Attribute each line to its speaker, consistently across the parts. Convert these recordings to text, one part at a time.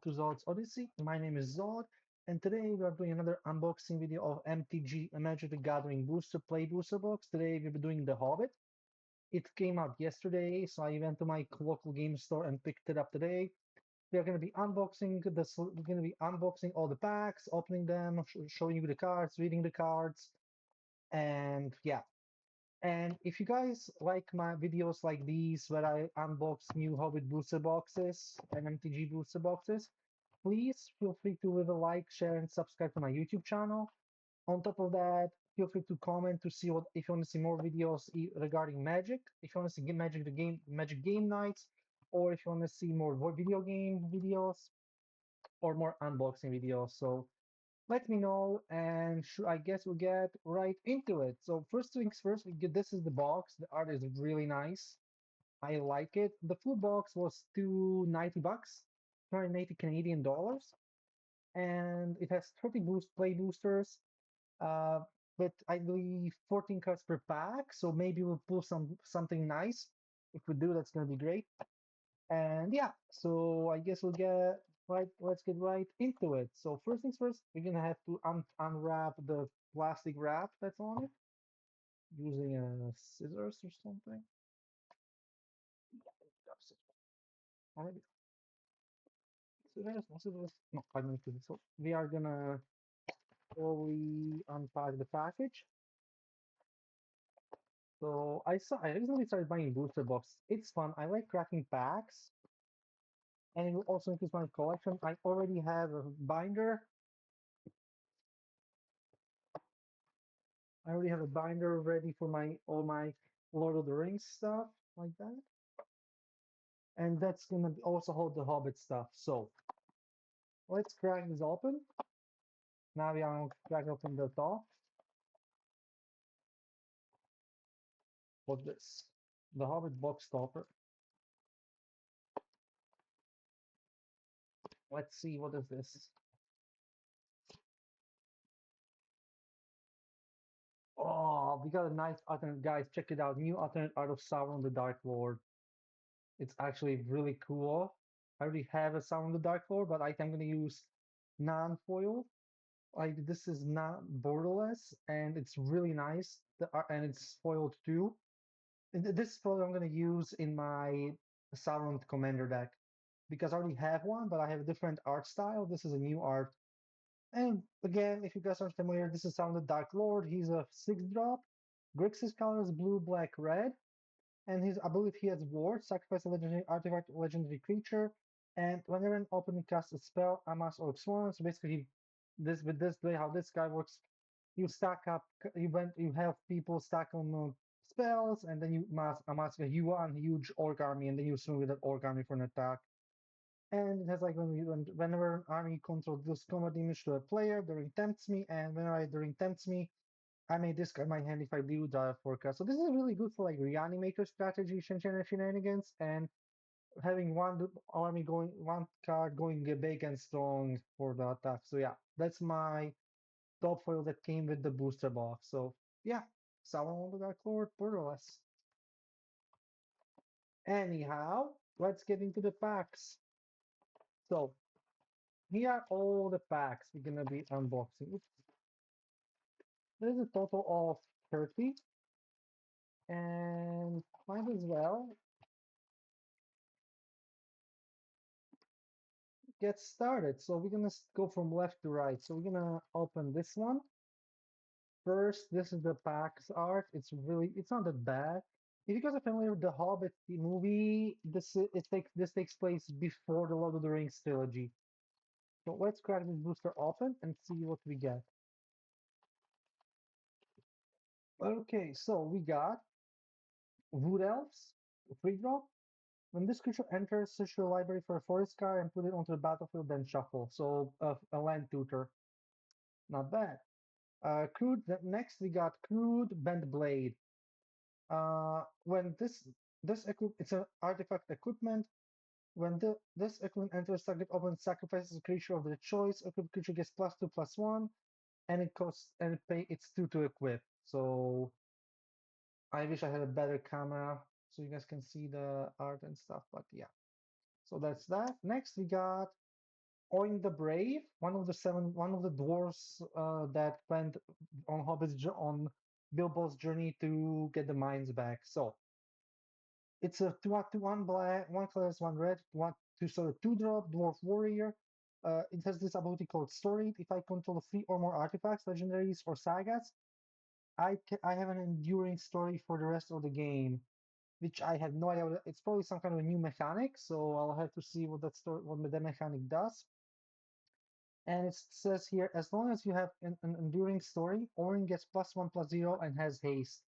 Speaker 1: to Zod's Odyssey. My name is Zod, and today we are doing another unboxing video of MTG Magic the Gathering Booster Box. Today we'll be doing the Hobbit. It came out yesterday, so I went to my local game store and picked it up today. We are going to be unboxing this. We're going to be unboxing all the packs, opening them, showing you the cards, reading the cards, and yeah. And if you guys like my videos like these, where I unbox new Hobbit booster boxes and MTG booster boxes, please feel free to leave a like, share, and subscribe to my YouTube channel. On top of that, feel free to comment to see what if you want to see more videos regarding Magic, if you want to see Magic the game, Magic game nights, or if you want to see more video game videos or more unboxing videos. So let me know, and I guess we'll get right into it. So first things first, this is the box. The art is really nice. I like it. The full box was $290, 280 Canadian dollars, and it has 30 play boosters. Uh, but I believe 14 cards per pack, so maybe we'll pull something nice. If we do, that's gonna be great. And yeah, so I guess we'll get right. Let's get right into it. So first things first, we're gonna have to unwrap the plastic wrap that's on it using a scissors or something. Or maybe scissors, no scissors. No, I don't need to. So we are gonna slowly unpack the package. So I recently started buying booster box. It's fun. I like cracking packs, and it will also increase my collection. I already have a binder. I already have a binder ready for my all my Lord of the Rings stuff like that. And that's gonna also hold the Hobbit stuff. So let's crack this open. Now we are gonna crack open the top of this. The Hobbit box topper. Let's see what is this. Oh, we got a nice alternate, guys. Check it out. New alternate art of Sauron the Dark Lord. It's actually really cool. I already have a Sauron the Dark Lord, but I'm gonna use non-foil. Like this is not borderless, and it's really nice. And it's foiled too. And this is probably I'm gonna use in my Sauron Commander deck because I already have one, but I have a different art style. This is a new art. And again, if you guys aren't familiar, this is Sauron the Dark Lord. He's a 6-drop. Grixis colors blue, black, red. And I believe he has ward, sacrifice a legendary artifact, legendary creature, and whenever an opponent casts a spell, amass or swarm. So basically, this with this way, how this guy works, you stack up, you have people stack on spells, and then you amass you one huge orc army, and then you swing with that orc army for an attack. And it has like whenever an army controls this combat damage to a player during tempts me, and whenever I during tempts me, I may discard my hand if I do die forecast. So this is really good for like reanimator strategy shenanigans and having army going one card going big and strong for the attack. So yeah, that's my top foil that came with the booster box. So yeah, Sauron the Dark Lord, borderless. Anyhow, let's get into the packs. So here are all the packs we're gonna be unboxing. Oops. There's a total of 30, and might as well get started. So we're gonna go from left to right. So we're gonna open this one first. This is the PAX art. It's not that bad. If you guys are familiar with the Hobbit movie, this takes place before the Lord of the Rings trilogy. So let's crack this booster open and see what we get. Okay, so we got Wood Elves, 3-drop. When this creature enters, search your library for a forest card and put it onto the battlefield, then shuffle. So a land tutor, not bad. Next we got Crude Bend Blade. When it's an artifact equipment. When this equipment enters target opponent sacrifices a creature of their choice. Equipped creature gets +2/+1, and it's 2 to equip. So I wish I had a better camera so you guys can see the art and stuff. But yeah, so that's that. Next we got Oin the Brave, one of the dwarves that went on on Bilbo's journey to get the mines back. So it's a one black, one colors, one red, one two so 2 drop dwarf warrior. It has this ability called Storied. If I control 3 or more artifacts, legendaries, or sagas, I have an enduring story for the rest of the game, which I have no idea. It's probably some kind of a new mechanic, so I'll have to see what that mechanic does. And it says here, as long as you have an enduring story, Orin gets +1/+0 and has haste.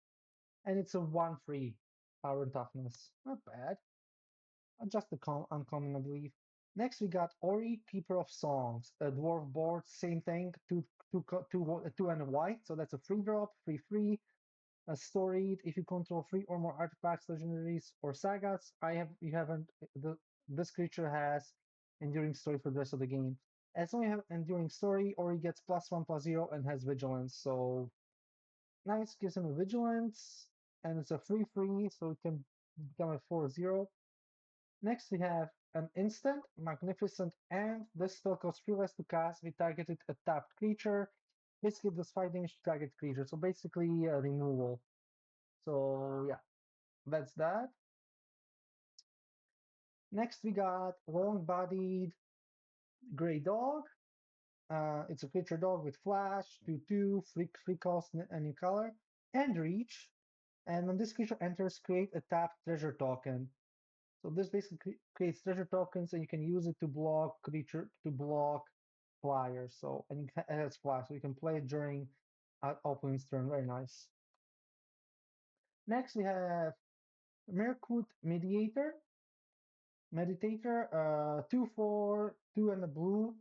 Speaker 1: And it's a 1/3 power and toughness. Not bad. Just uncommon, I believe. Next, we got Ori, Keeper of Songs, a dwarf board, same thing, two and a white. So that's a free drop, free, storied. If you control 3 or more artifacts, legendaries, or sagas, you haven't this creature has enduring story for the rest of the game. As long as you have enduring story, or he gets +1/+0 and has vigilance. So nice, gives him a vigilance, and it's a free, so it can become a 4/0. Next we have an instant, magnificent, and this spell costs 3 less to cast. We targeted a tapped creature. Basically, does 5 damage to target creature. So basically, removal. So yeah, that's that. Next, we got long-bodied gray dog. It's a creature dog with flash, 2/2, free cost, any color, and reach. And when this creature enters, create a tapped treasure token. So this basically creates treasure tokens, and you can use it to block flyers. So and it has flash, so you can play it during opponent's turn. Very nice. Next, we have Mirkwood Mediator. Meditator, 2/4, 2 and a blue,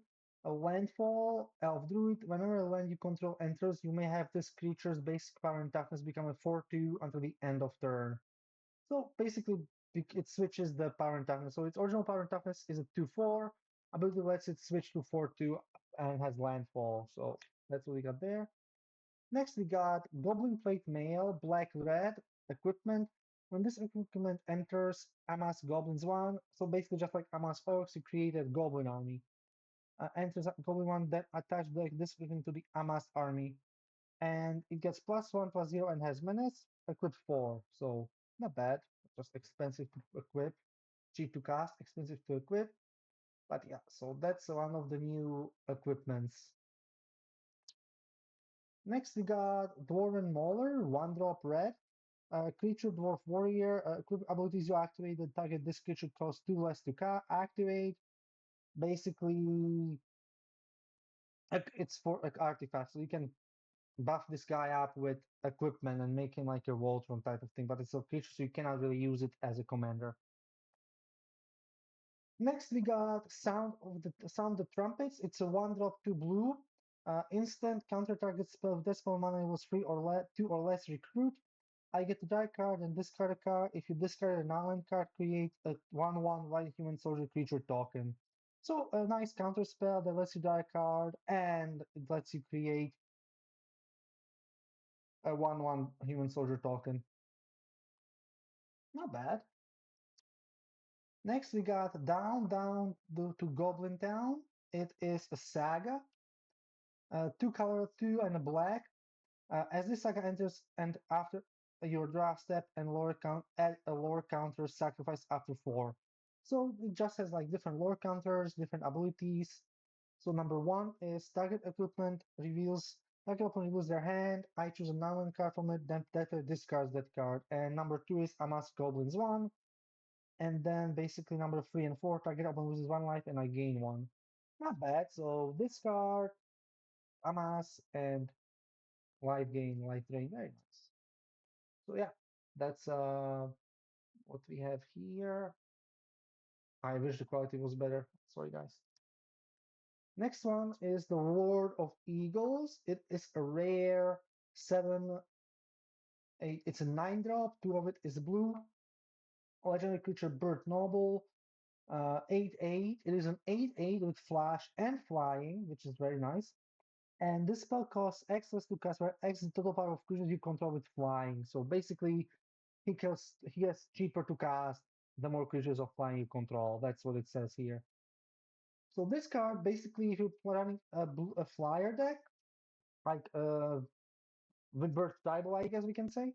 Speaker 1: a landfall, elf druid. Whenever a land you control enters, you may have this creature's basic power and toughness become a 4/2 until the end of turn. So basically, it switches the power and toughness. So its original power and toughness is a 2/4. Ability lets it switch to 4/2 and has landfall. So that's what we got there. Next, we got Goblin Plate Mail, Black Red, Equipment. When this equipment enters, amass Goblins 1. So basically, just like amass Orcs, you create a Goblin army. Enters Goblin 1, then attach this equipment to the amassed army. And it gets +1/+0 and has menace, equip 4. So not bad, just expensive to equip, cheap to cast, expensive to equip. But yeah, so that's one of the new equipments. Next, we got Dwarven Mauler, 1 drop red. Creature Dwarf Warrior. Equip abilities you activate that target this creature costs 2 less to activate. Basically, it's for like artifacts, so you can buff this guy up with equipment and make him like a Voltron type of thing. But it's a creature, so you cannot really use it as a commander. Next, we got Sound the Trumpets. It's a 1 drop 2 blue. Instant counter target spell. If that spell mana was 2 or less, recruit. I get to die card and discard a card. If you discard a non-land card, create a 1/1 white human soldier creature token. So a nice counter spell that lets you die a card and it lets you create a 1/1 human soldier token. Not bad. Next we got Down to Goblin Town. It is a saga. 2 color, 2 and a black. As this saga enters and after your draft step and lore count, add a lore counter sacrifice after 4. So it just has like different lore counters, different abilities. So number 1 is target equipment reveals target opponent reveals their hand. I choose a non-land card from it, then that discards that card. And number 2 is amass goblins 1. And then basically number 3 and 4, target opponent loses 1 life and I gain 1. Not bad. So discard, amass, and life gain, life drain. Very nice. So yeah, that's what we have here. I wish the quality was better. Sorry, guys. Next one is the Lord of Eagles. It is a rare 7. It's a 9 drop. 2 of it is blue. Legendary creature Bird Noble. 8/8. It is an 8/8 with flash and flying, which is very nice. And this spell costs X less to cast, where X is the total power of creatures you control with flying. So basically, he gets cheaper to cast the more creatures of flying you control. That's what it says here. So this card, basically, if you're running a flyer deck, like with birth tribal, I guess we can say,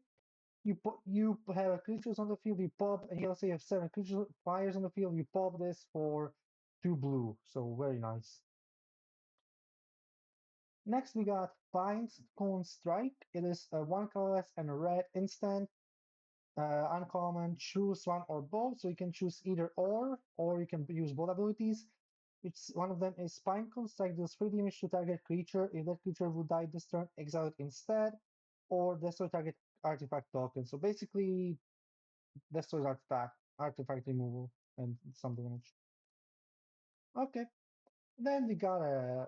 Speaker 1: you have creatures on the field, you pop, and you also have 7 creatures flyers on the field, you pop this for 2 blue. So very nice. Next, we got Pines Cone Strike. It is a 1 colorless and a red instant. Uncommon, choose one or both. So you can choose either or you can use both abilities. It's one of them is Spine Strike deals 3 damage to target creature. If that creature would die this turn, exile it instead, or destroy target artifact token. So basically, destroys artifact removal, and some damage. Okay, then we got a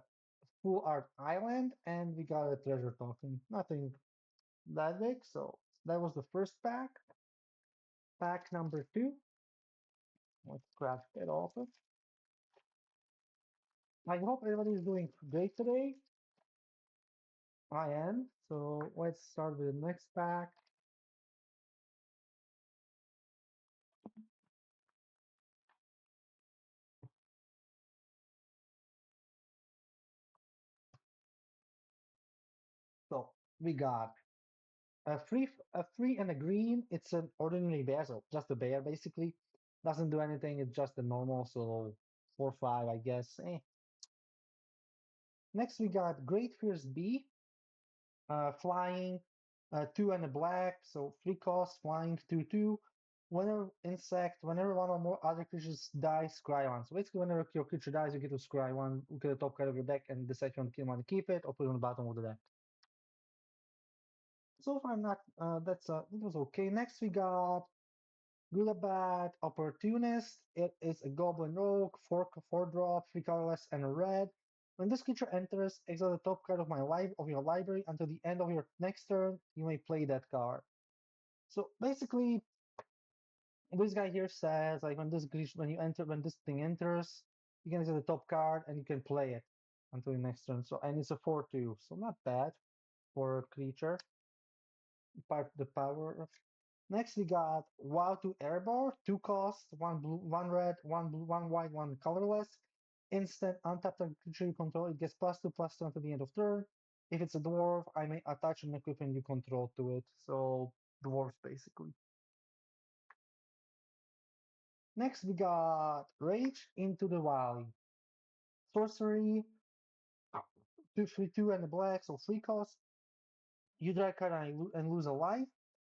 Speaker 1: full art island, and we got a treasure token. Nothing that big. So that was the first pack. Pack number 2. Let's grab it off. I hope everybody is doing great today. I am. So let's start with the next pack. So we got a free and a green. It's an ordinary bear, so just a bear basically. Doesn't do anything. It's just a normal, so 4/5, I guess. Next we got Great Fierce Bee, flying, 2 and a black, so 3 cost, flying 2/2. Whenever one or more other creatures die, scry one. So basically, whenever your creature dies, you get to scry one, look at the top card of your deck, and decide if you want to keep it or put it on the bottom of the deck. So far, not it was okay. Next, we got Gulabat Opportunist. It is a Goblin Rogue, 4 drop, 3 colorless, and a red. When this creature enters, exile the top card of your library until the end of your next turn. You may play that card. So basically, this guy here says like when this thing enters, you can exile the top card and you can play it until your next turn. So and it's a 4/2, so not bad for a creature. Part the power. Next, we got Wow to Airborne, 2 cost, 1 blue, 1 red, 1 blue, 1 white, 1 colorless. Instant untap target creature you control. It gets +2/+2 until the end of turn. If it's a dwarf, I may attach an equipment you control to it. So dwarves basically. Next, we got Rage into the Valley. Sorcery, 2/3 2 and a black, so 3 cost. You draw a card and lose a life.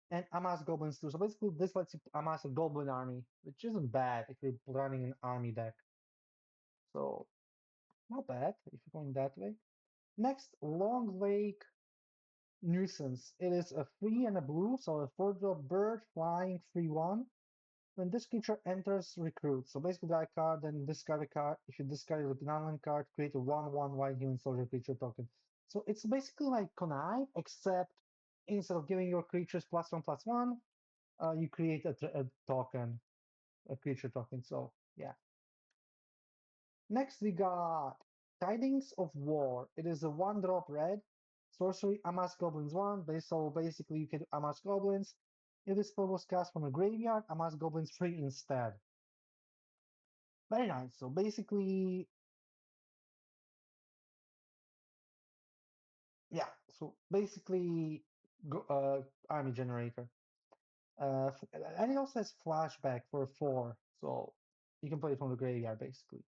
Speaker 1: And amass goblins too. So basically, this lets you amass a goblin army, which isn't bad if you're running an army deck. So not bad if you're going that way. Next, Long Lake Nuisance. It is a 3 and a blue, so a 4 drop bird flying 3/1. When this creature enters, recruit. So basically, draw a card, then discard a card. If you discard it with an non card, create a 1/1 white human soldier creature token. So it's basically like Connive, except instead of giving your creatures +1/+1, you create a token, a creature token. So yeah. Next we got Tidings of War. It is a 1 drop red sorcery. Amass Goblins 1. So basically you can amass goblins. If this spell was cast from a graveyard, amass goblins 3 instead. Very nice. So basically, yeah. So basically, army generator. And it also has flashback for a 4. So you can play it from the graveyard basically.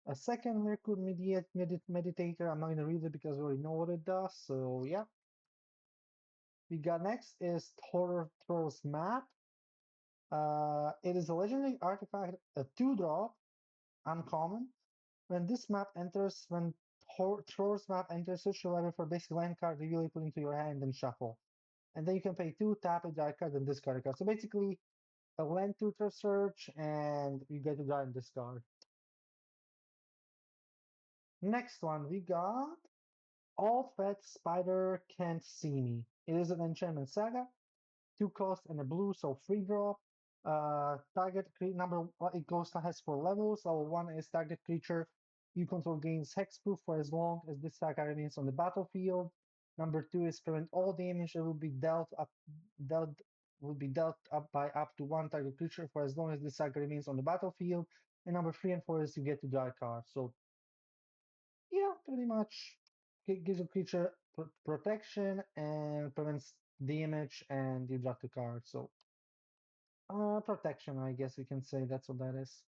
Speaker 1: A second Merkur Meditator. I'm not going to read it because we already know what it does. So yeah. We got next is Thor's Map. It is a legendary artifact, a 2 drop, uncommon. When Thor's Map enters, search your library for basic land card, reveal it, put into your hand, and shuffle. And then you can pay 2, tap it, draw a card, and discard a card. So basically, a land tutor search, and you get to draw and discard. Next one, we got All Fat Spider Can't See Me. It is an enchantment saga, 2 cost and a blue, so 3 drop. Target number it goes has 4 levels. Level 1 is target creature you control gains hexproof for as long as this saga remains on the battlefield. Number 2 is prevent all damage that will be dealt up by up to 1 target creature for as long as this saga remains on the battlefield. And number three and four is you get to draw a card. So yeah, pretty much gives a creature protection and prevents damage, and you draw the card. So protection, I guess we can say that's what that is.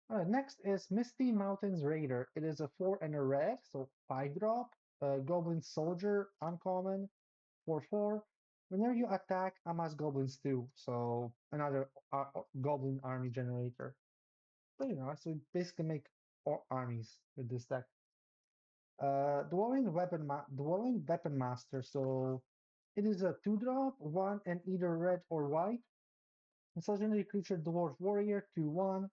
Speaker 1: All right, next is Misty Mountains Raider. It is a four and a red, so five drop. Goblin Soldier, uncommon, 4/4. Whenever you attack, amass goblins too. So another goblin army generator. So, so we basically make armies with this deck. Dwelling Weapon Master. So it is a two drop, one and either red or white. It's legendary creature Dwarf Warrior, 2/1.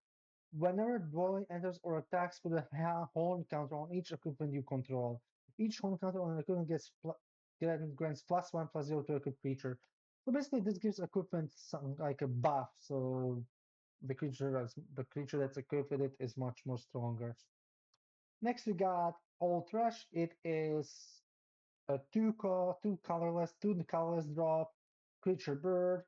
Speaker 1: Whenever dwelling enters or attacks, put a horn counter on each equipment you control. Each horn counter on an equipment grants +1/+0 to equip creature. So basically, this gives equipment some like a buff. So the creature that's equipped with it is much more stronger. Next, we got Old Thrush. It is a two colorless, two colorless drop, creature bird,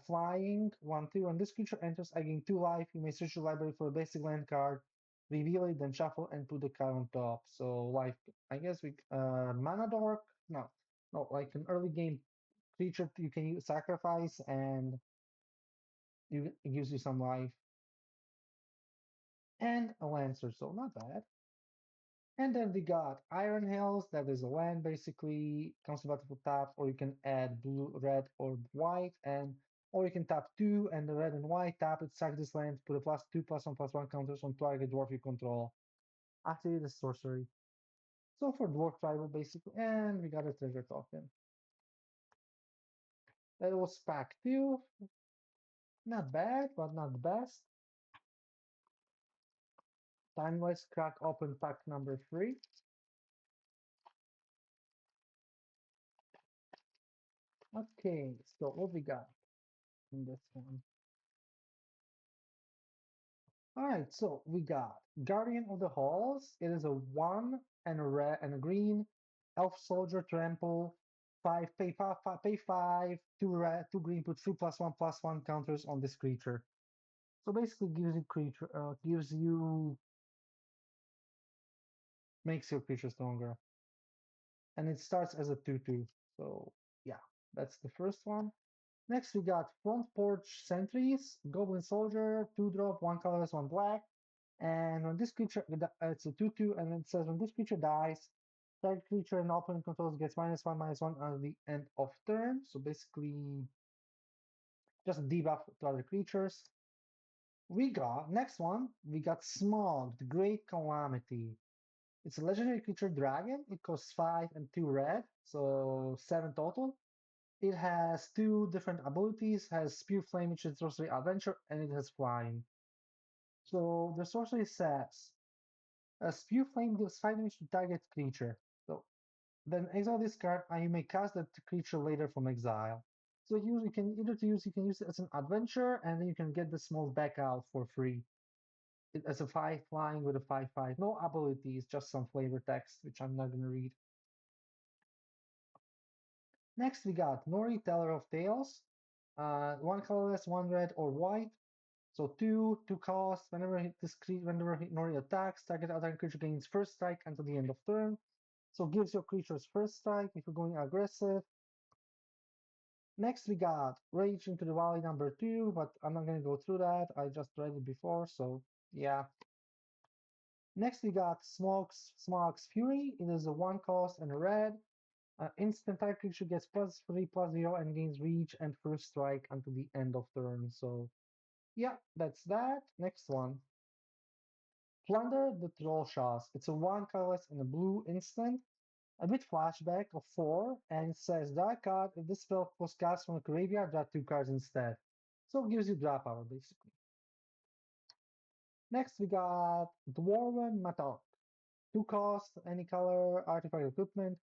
Speaker 1: flying, 1/2. When this creature enters, I gain 2 life. You may search your library for a basic land card, reveal it, then shuffle and put the card on top. So like I guess we mana dork? No, like an early game creature you can use sacrifice and it gives you some life. And a lancer, so not bad. And then we got Iron Hills, that is a land basically, comes to battle for tap, or you can add blue, red, or white, and or you can tap two and the red and white, tap it, sack this land, put a +2/+1/+1 counters on target dwarf you control. Activate the sorcery. So for dwarf tribal basically, and we got a treasure token. That was pack two. Not bad, but not the best. Time-wise, crack open pack number three. Okay, so what we got in this one? All right, so we got Guardian of the Halls. It is a one and a red and a green elf soldier trample. Pay five, two red, two green, put 3/+1/+1 counters on this creature. So basically gives you makes your creature stronger. And it starts as a 2/2. So yeah, that's the first one. Next we got Front Porch Sentries, Goblin Soldier, two drop, one colorless, one black. And when this creature, it's a 2/2, and it says when this creature dies, that creature and opponent controls gets -1/-1 at the end of turn. So basically, just debuff to other creatures. We got Smog, the Great Calamity. It's a legendary creature dragon. It costs 5 and 2 red, so 7 total. It has two different abilities, has Spew Flame, which is sorcery adventure, and it has flying. So the sorcery says a Spew Flame deals 5 damage to target creature. So then exile this card, and you may cast that creature later from exile. So you can use it as an adventure, and then you can get the small back out for free. As a 5 flying with a 5/5. No abilities, just some flavor text, which I'm not gonna read. Next we got Nori, Teller of Tales. One colorless, one red or white. So two cost. Whenever Nori attacks, target attacking creature gains first strike until the end of turn. So gives your creatures first strike if you're going aggressive. Next we got Rage into the Valley number 2, but I'm not gonna go through that. I just read it before, so yeah. Next we got Smog's Fury. It is a one cost and a red. Instant target creature gets +3/+0 and gains reach and first strike until the end of turn. So yeah, that's that. Next one. Plunder the Trollshaws. It's a one colorless and a blue instant. A bit flashback of 4, and it says dark card. If this spell was cast from a graveyard, draw 2 cards instead. So it gives you draw power basically. Next we got Dwarven Matok. Two cost, any color, artifact equipment.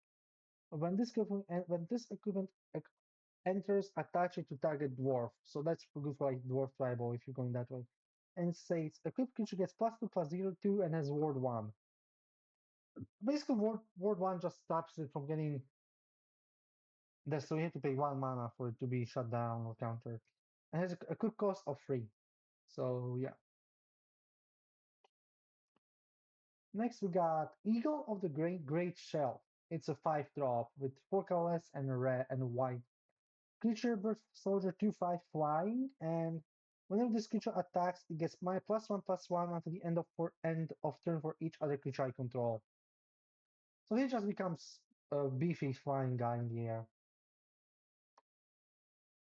Speaker 1: When this equipment enters, attach it to target dwarf. So that's good for like dwarf tribal if you're going that way. And it says equipped creature gets +2/+0/2 and has ward 1. Basically, ward 1 just stops it from getting this, so you have to pay 1 mana for it to be shut down or countered. And has a quick cost of 3. So yeah. Next, we got Eagle of the Great Shelf. It's a 5 drop with 4 colorless and a red and a white. Creature birth soldier 2/5 flying, and whenever this creature attacks, it gets my +1/+1 until the end of turn for each other creature I control. So he just becomes a beefy flying guy in the air.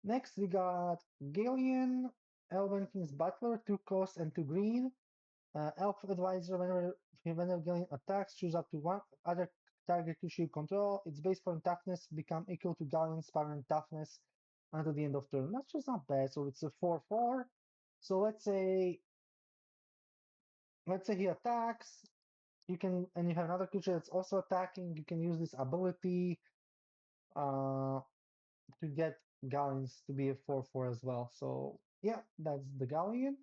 Speaker 1: Next, we got Galeon, Elven King's Butler, 2 cost and 2 green. Elf Advisor, whenever Galeon attacks, choose up to one other target creature you control. Its base point toughness become equal to Galeon's power and toughness until the end of turn. That's just not bad. So it's a 4/4. So let's say he attacks. You can, and you have another creature that's also attacking. You can use this ability uh, to get Galleons to be a 4/4 as well. So yeah, that's the Galleon.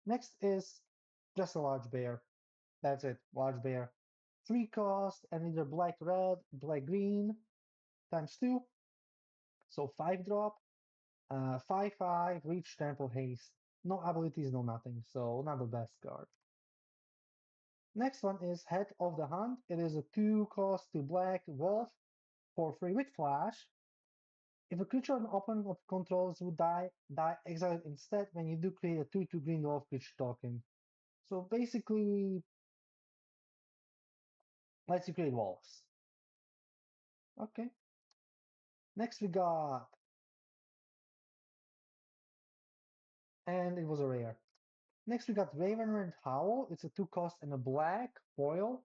Speaker 1: Next is just a large bear. That's it, large bear. 3 cost and either black red, black green times 2. So 5 drop, 5/5, reach, trample, haste. No abilities, no nothing. So not the best card. Next one is Head of the Hunt. It is a 2 cost to black wolf for free with flash. If a creature an opponent of controls would die exiled instead when you do create a 2/2 green wolf creature token. So basically, lets you create wolves. Okay. Next we got, and it was a rare. Next we got Ravenred Howl. It's a 2 cost and a black foil.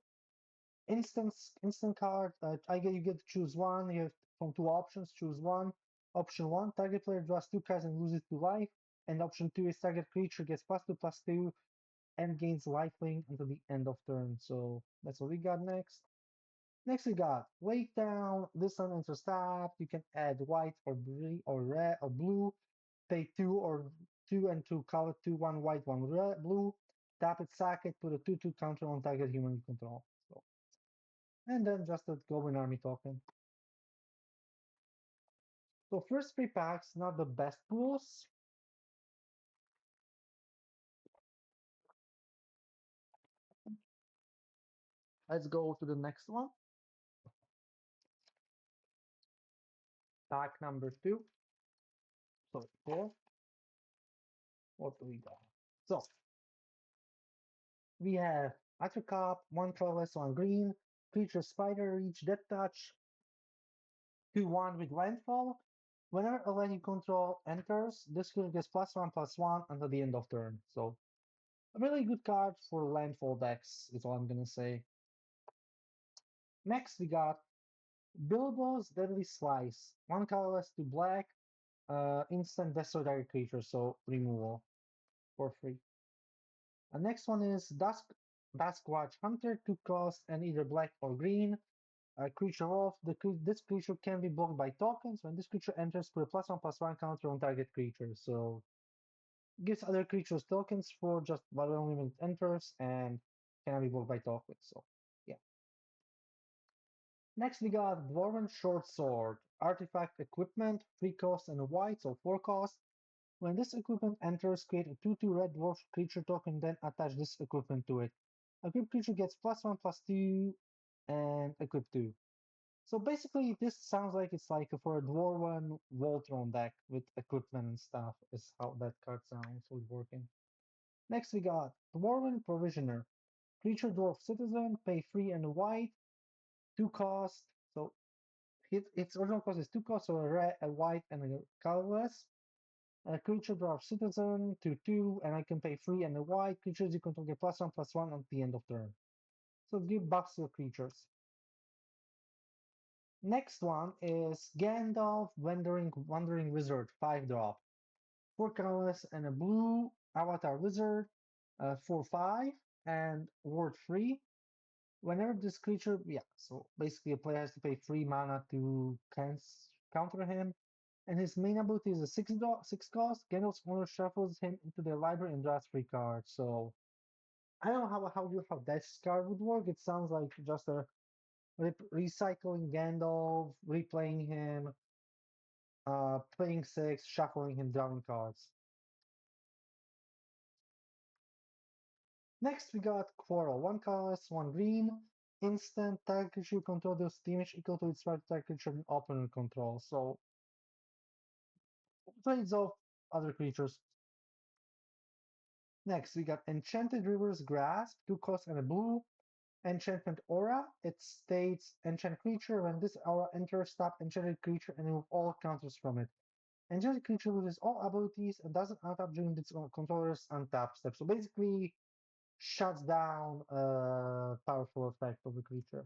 Speaker 1: Instant card. You get to choose one. You have from 2 options. Choose one. Option 1, target player draws 2 cards and loses 2 life. And option 2 is target creature gets +2/+2 and gains lifelink until the end of turn. So that's what we got next. Next we got Wake Down. This one enters tap. You can add white or green or red or blue. Pay 2 and 2 color 2/1 white, 1 red, blue. Tap it, sack it, put a 2/2 counter on target human you control. So, and then just a Goblin Army token. So first 3 packs, not the best pools. Let's go to the next one. Pack number 2. So 4. What do we got? So we have Attercop, 1 colorless, 1 green, creature spider, reach, death touch, 2/1 with landfall. Whenever a land you control enters, this creature gets +1/+1 until the end of turn. So a really good card for landfall decks is all I'm gonna say. Next we got Bilbo's Deadly Slice, 1 colorless to black, instant destroy target creature, so removal for free. And next one is Duskwatch Hunter, 2 cost and either black or green. Creature off. This creature can be blocked by tokens. When this creature enters, put a +1/+1 counter on target creature. So gives other creatures tokens for just while when it enters and can be blocked by tokens. So yeah. Next we got Dwarven Short Sword. Artifact equipment, 3 cost and a white, so 4 cost. When this equipment enters, create a 2/2 red dwarf creature token, then attach this equipment to it. Equipped creature gets +1/+2 and equip 2. So basically, this sounds like it's like for a Dwarven Voltron deck with equipment and stuff, is how that card sounds would working. Next, we got Dwarven Provisioner. Creature Dwarf Citizen, pay 3 and a white, 2 cost. So its original cost is 2 cost, so a red, a white, and a colorless. A creature Dwarf Citizen, 2/2, and I can pay 3 and a white. Creatures you control get +1/+1 at the end of turn. So give buffs to your creatures. Next one is Gandalf Wandering Wizard, 5 drop. 4 colorless and a blue Avatar Wizard, 4/5, and ward free. Whenever this creature, yeah, so basically a player has to pay 3 mana to counter him. And his main ability is a 6 cost. Gandalf's owner shuffles him into their library and draws 3 cards. So I don't know how this card would work. It sounds like just a recycling Gandalf, replaying him, playing 6, shuffling him, drawing cards. Next, we got Quarrel. One colorless, one green. Instant target creature control deals damage equal to its right target creature and opponent control. So trades off other creatures. Next, we got Enchanted River's Grasp, 2 cost and a blue. Enchantment Aura. It states enchant creature. When this aura enters, tap enchanted creature and remove all counters from it. Enchanted creature loses all abilities and doesn't untap during its controller's untap step. So basically, shuts down a powerful effect of the creature.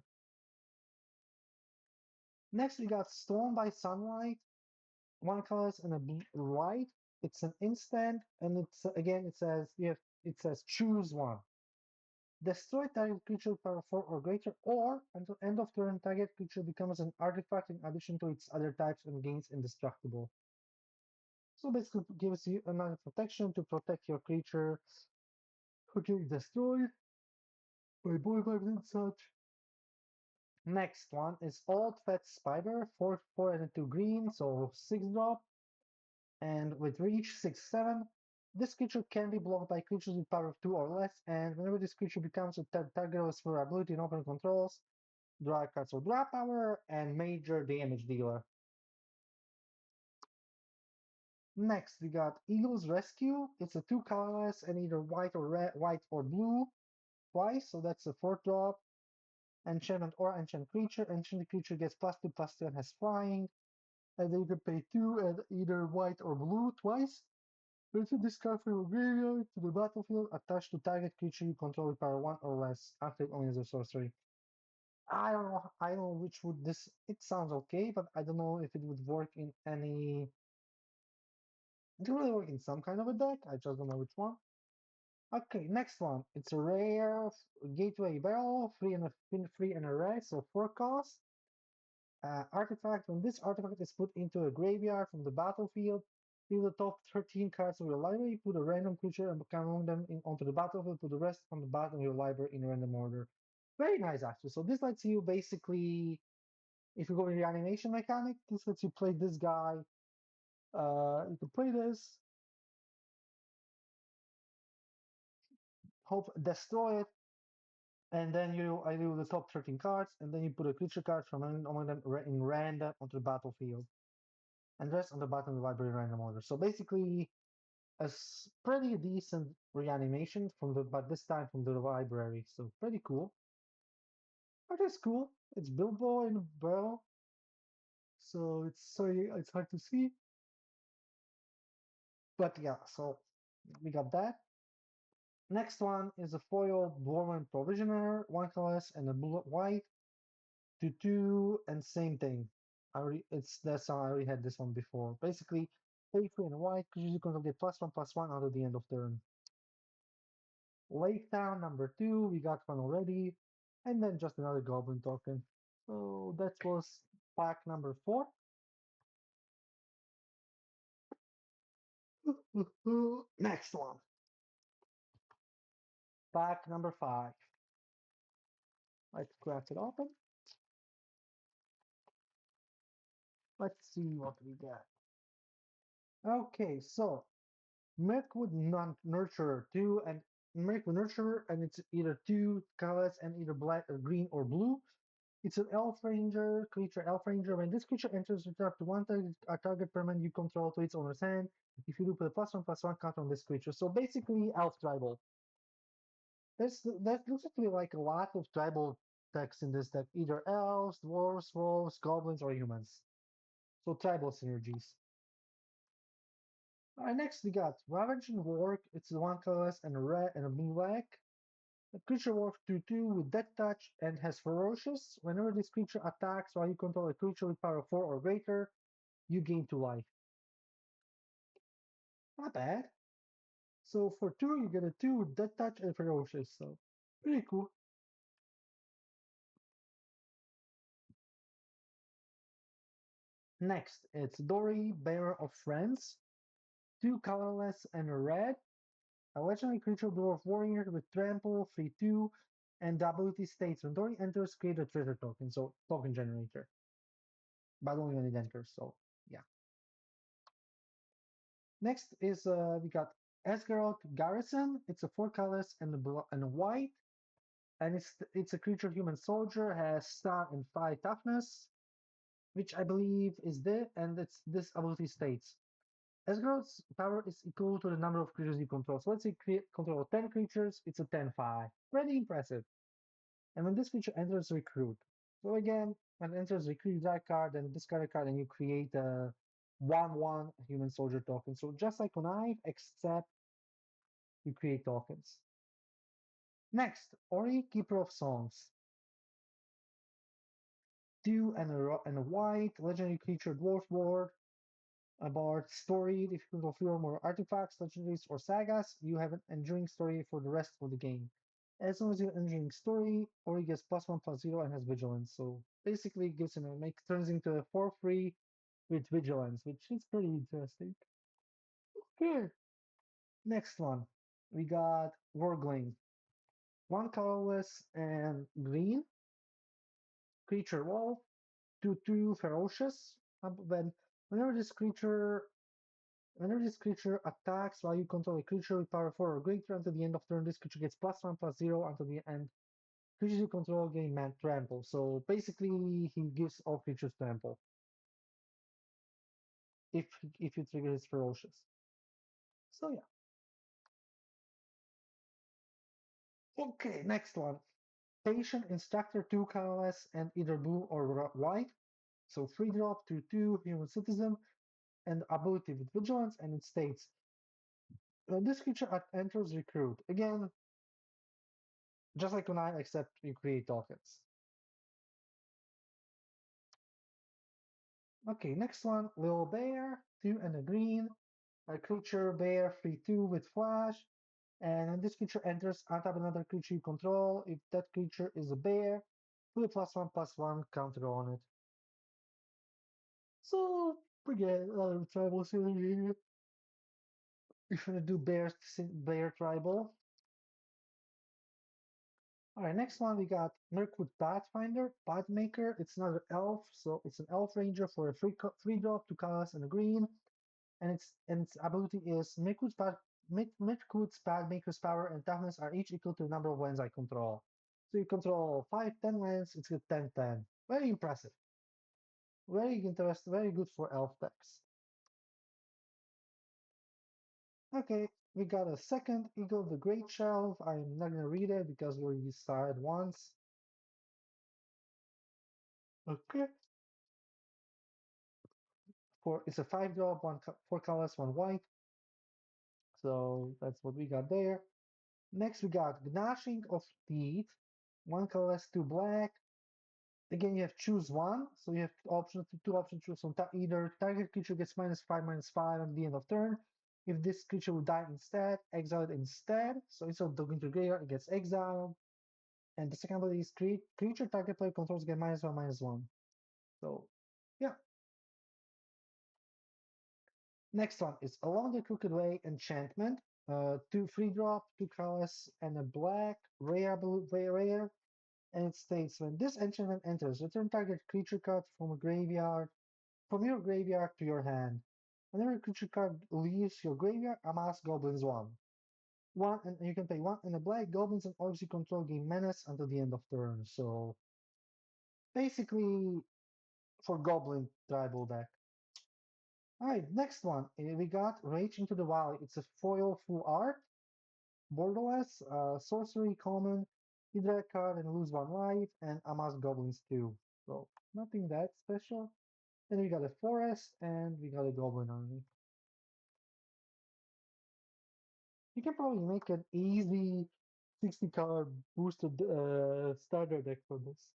Speaker 1: Next, we got Storm by Sunlight. One colors and a white. It's an instant, and it's again it says choose one. Destroy target creature power 4 or greater, or until end of turn, target creature becomes an artifact in addition to its other types and gains indestructible. So basically, it gives you another protection to protect your creature who can be destroyed by boy vibes and such. Next one is Old Fat Spider, 4 4 and a 2 green, so 6 drop, and with reach 6 7. This creature can be blocked by creatures with power of 2 or less, and whenever this creature becomes a target of for ability and open controls, draw cards for draw power and major damage dealer. Next, we got Eagle's Rescue. It's a 2 colorless and either white or red, white or blue twice, so that's a 4 drop. Enchantment or enchant creature. Enchanted creature gets +2/+2 and has flying. And then you can pay 2 and either white or blue twice. Return this card from your graveyard to the battlefield attached to target creature you control with power 1 or less. Activate only as a sorcery. I don't know which would this. It sounds okay, but I don't know if it would work in any. It can really work in some kind of a deck. I just don't know which one. Okay, next one. It's a rare gateway barrel, free and a red, so 4 cost. Artifact. When this artifact is put into a graveyard from the battlefield, deal the top 13 cards of your library, put a random creature and among them onto the battlefield, put the rest on the bottom of your library in random order. Very nice, actually. So this lets you basically, if you go in the animation mechanic, this lets you play this guy. You can play this, hope destroy it, and then I do the top 13 cards, and then you put a creature card from among them in random onto the battlefield, and rest on the bottom of the library in random order. So basically, a pretty decent reanimation but this time from the library. So pretty cool. But it's cool. It's Bilbo in a barrel, so it's hard to see. But yeah, so we got that. Next one is a foil Dwarven Provisioner, one colorless and a blue white, 2/2, and same thing. That's how I already had this one before. Basically, pay 3 and white, because you can get +1/+1 out of the end of turn. Lake Town number 2, we got one already, and then just another Goblin token. So that was pack number 4. Next one, pack number 5. Let's crack it open. Let's see what we got. Okay, so Mirkwood Nurturer 2 and Mirkwood Nurturer, and it's either 2 colors and either black or green or blue. It's an Elf Ranger creature. Elf Ranger. When this creature enters, return up to one target permanent you control to its owner's hand. If you do, put a +1/+1 counter on this creature. So basically, Elf Tribal. That looks to be like a lot of tribal decks in this deck. Either elves, dwarves, wolves, goblins, or humans. So tribal synergies. Alright, next we got Ravaging Warg. It's a one colorless and a red and a blue black. The creature works 2/2 with Death Touch and has Ferocious. Whenever this creature attacks while you control a creature with power 4 or greater, you gain 2 life. Not bad. So for 2, you get a 2 with Death Touch and Ferocious. So pretty cool. Next, it's Dory, Bearer of Friends. 2 colorless and a red. A legendary creature dwarf warrior with trample, 3/2, and the ability states when Dory enters, create a treasure token, so token generator. But only when it enters, so yeah. Next is we got Esgaroth Garrison, it's a 4 colors and a white, and it's a creature human soldier, has star and 5 toughness, which I believe is there, and it's this ability states. Esgaroth's power is equal to the number of creatures you control. So let's say control 10 creatures, it's a 10-5. Pretty impressive. And when this creature enters recruit, so again, when it enters recruit, that card, then discard a card, and you create a 1/1 human soldier token. So just like on Knife, except you create tokens. Next, Ori, Keeper of Songs. 2 and a white, legendary creature, dwarf ward, about story. If you control 3 or more artifacts, legendaries, or sagas, you have an enduring story for the rest of the game. As long as you have enduring story, Ori gets +1/+0 and has vigilance. So basically, it gives him turns into a 4/3 with vigilance, which is pretty interesting. Okay, next one. We got Wargling. 1 colorless and green. Creature wolf. 2/2 ferocious. Whenever this creature attacks while you control a creature with power 4 or greater until the end of turn, this creature gets +1/+0 until the end. Creatures you control gain trample. So basically, he gives all creatures trample if you trigger his ferocious. So yeah. Okay, next one. Patient Instructor 2 colorless and either blue or white. So 3 drop 2/2 human citizen and ability with vigilance, and it states this creature enters recruit. Again, just like when I except you create tokens. Okay, next one, Little Bear, 2 and a green. A creature bear 3/2 with flash. And when this creature enters, untap another creature you control. If that creature is a bear, put a +1/+1 counter on it. So forget another tribal synergy. If you're gonna do bear tribal. Alright, next one we got Mirkwood Pathfinder, Pathmaker. It's another elf, so it's an elf ranger for a free drop, 2 colors and a green. And its ability is Mirkwood's Pathmaker's power and toughness are each equal to the number of lands I control. So you control 5, 10 lands, it's a 10/10. Very impressive. Very interesting, very good for elf decks. Okay, we got a second Eagle of the Great Shelf. I'm not gonna read it because we already saw it once. Okay. It's a 5 drop, 4 colors, 1 white. So that's what we got there. Next we got Gnashing of Teeth. 1 colorless, 2 black. Again, you have choose one, so you have two options to choose. So either target creature gets -5/-5 at the end of turn. If this creature will die instead, exile it instead. So instead of going to graveyard, it gets exiled. And the second ability is creature target player controls get -1/-1. So yeah. Next one is Along the Crooked Way enchantment. 2 free drop, 2 colors, and a black rare. And it states when this enchantment enters, return target creature card from your graveyard to your hand. Whenever a creature card leaves your graveyard, amass goblins 1. And you can pay 1 and a black goblins and orcs you control gain menace until the end of turn. So basically for goblin tribal deck. Alright, next one. We got Rage into the Valley. It's a foil full art. Borderless, sorcery common, you draw a card and lose 1 life, and amass goblins 2. So nothing that special. Then we got a forest and we got a goblin army. You can probably make an easy 60 card boosted starter deck for this.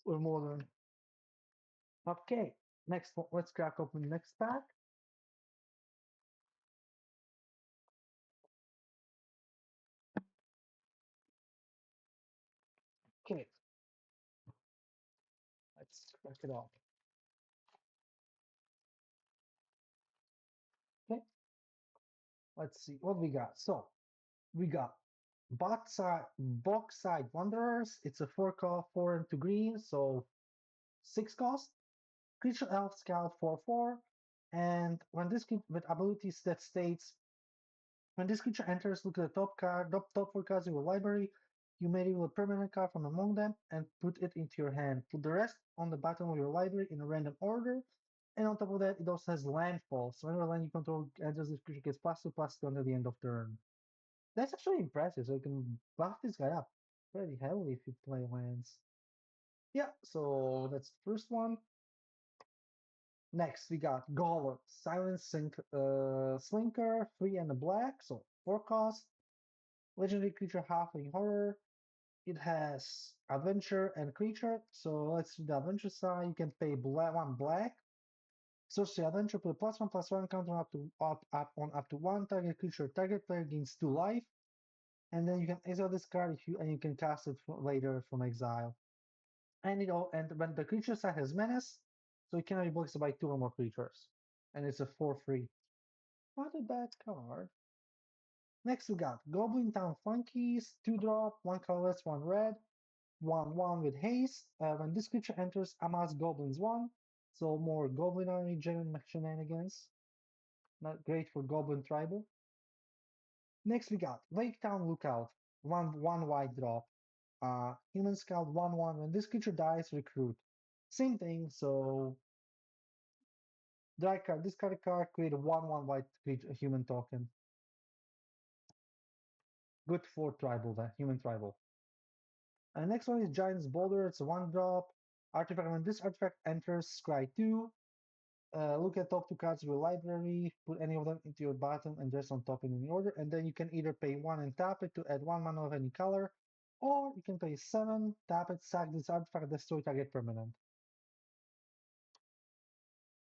Speaker 1: Or more than. Okay, next one. Let's crack open the next pack. Okay, let's crack it off. Okay, let's see what we got. So we got box side wanderers. It's a 4 cost, 4 and 2 green, so 6 cost. Creature elf scout 4/4. And when this with abilities that states when this creature enters, look at the top card, top four cards in your library. You may reveal a permanent card from among them and put it into your hand. Put the rest on the bottom of your library in a random order. And on top of that, it also has landfall. So whenever land you control enters, this creature gets +2/+2 until the end of turn. That's actually impressive. So you can buff this guy up pretty heavily if you play lands. Yeah, so that's the first one. Next, we got Golem, Silent Slinker, 3 and a black, so 4 cost. Legendary creature, halfling horror. It has adventure and creature. So let's do the adventure side. You can pay 1 black. Sorcery adventure, put a +1/+1 counter up to one target creature. Target player gains 2 life. And then you can exile this card if you and you can cast it later from exile. And when the creature side has menace, so it cannot be blocked by 2 or more creatures. And it's a 4/3. Not a bad card. Next we got Goblin Town Flunkies, 2 drop, 1 colorless, 1 red, 1/1 with haste. When this creature enters, amass goblins 1. So more goblin army shenanigans. Not great for goblin tribal. Next we got Lake Town Lookout, 1/1 white drop. Human Scout 1/1. When this creature dies, recruit. Same thing, so discard a card, create a 1/1 white creature, human token. Good for tribal, human tribal. Next one is Giant's Boulder. It's a 1 drop. Artifact. When this artifact enters, scry 2. Look at top 2 cards of your library, put any of them into your bottom and rest on top in any order. And then you can either pay 1 and tap it to add 1 mana of any color, or you can pay 7, tap it, sack this artifact, destroy target permanent.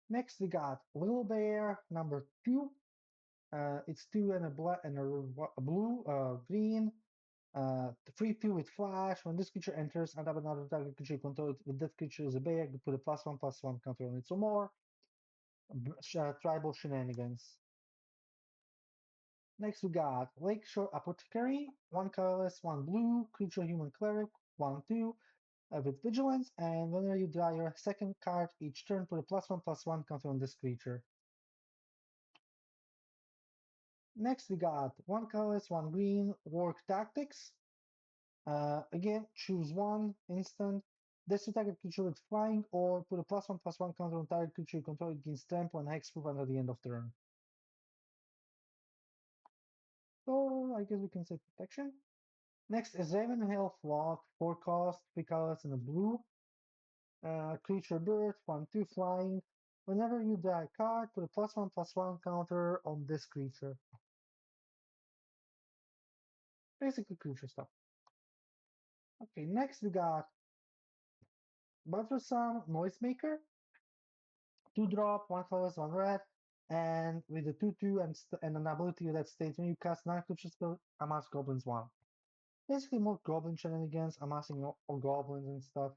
Speaker 1: Next, we got Little Bear, number 2. It's 2 and a black and a blue, green. 3/2 with flash. When this creature enters, and have another target creature controlled with that creature is a bear, you put a +1/+1 counter on it. So more tribal shenanigans. Next we got Lakeshore Apothecary, 1 colorless, 1 blue, creature human cleric, 1/2, with vigilance, and whenever you draw your second card each turn, put a +1/+1 counter on this creature. Next we got 1 colorless, 1 green, Work Tactics. Again, choose one instant. This target creature with flying, or put a +1/+1 counter on target creature you control against trample and hexproof until the end of turn. So I guess we can say protection. Next is Ravenhill Flock, 4 cost, 3 colors, and a blue. Creature bird, 1/2 flying. Whenever you draw a card, put a +1/+1 counter on this creature. Basically creature stuff. Okay, next we got Buttersome Noisemaker. 2 drop, 1 colorless, 1 red. And with a 2/2 and an ability that states when you cast non-creature spell, amass goblins 1. Basically more goblin shenanigans, amassing all goblins and stuff.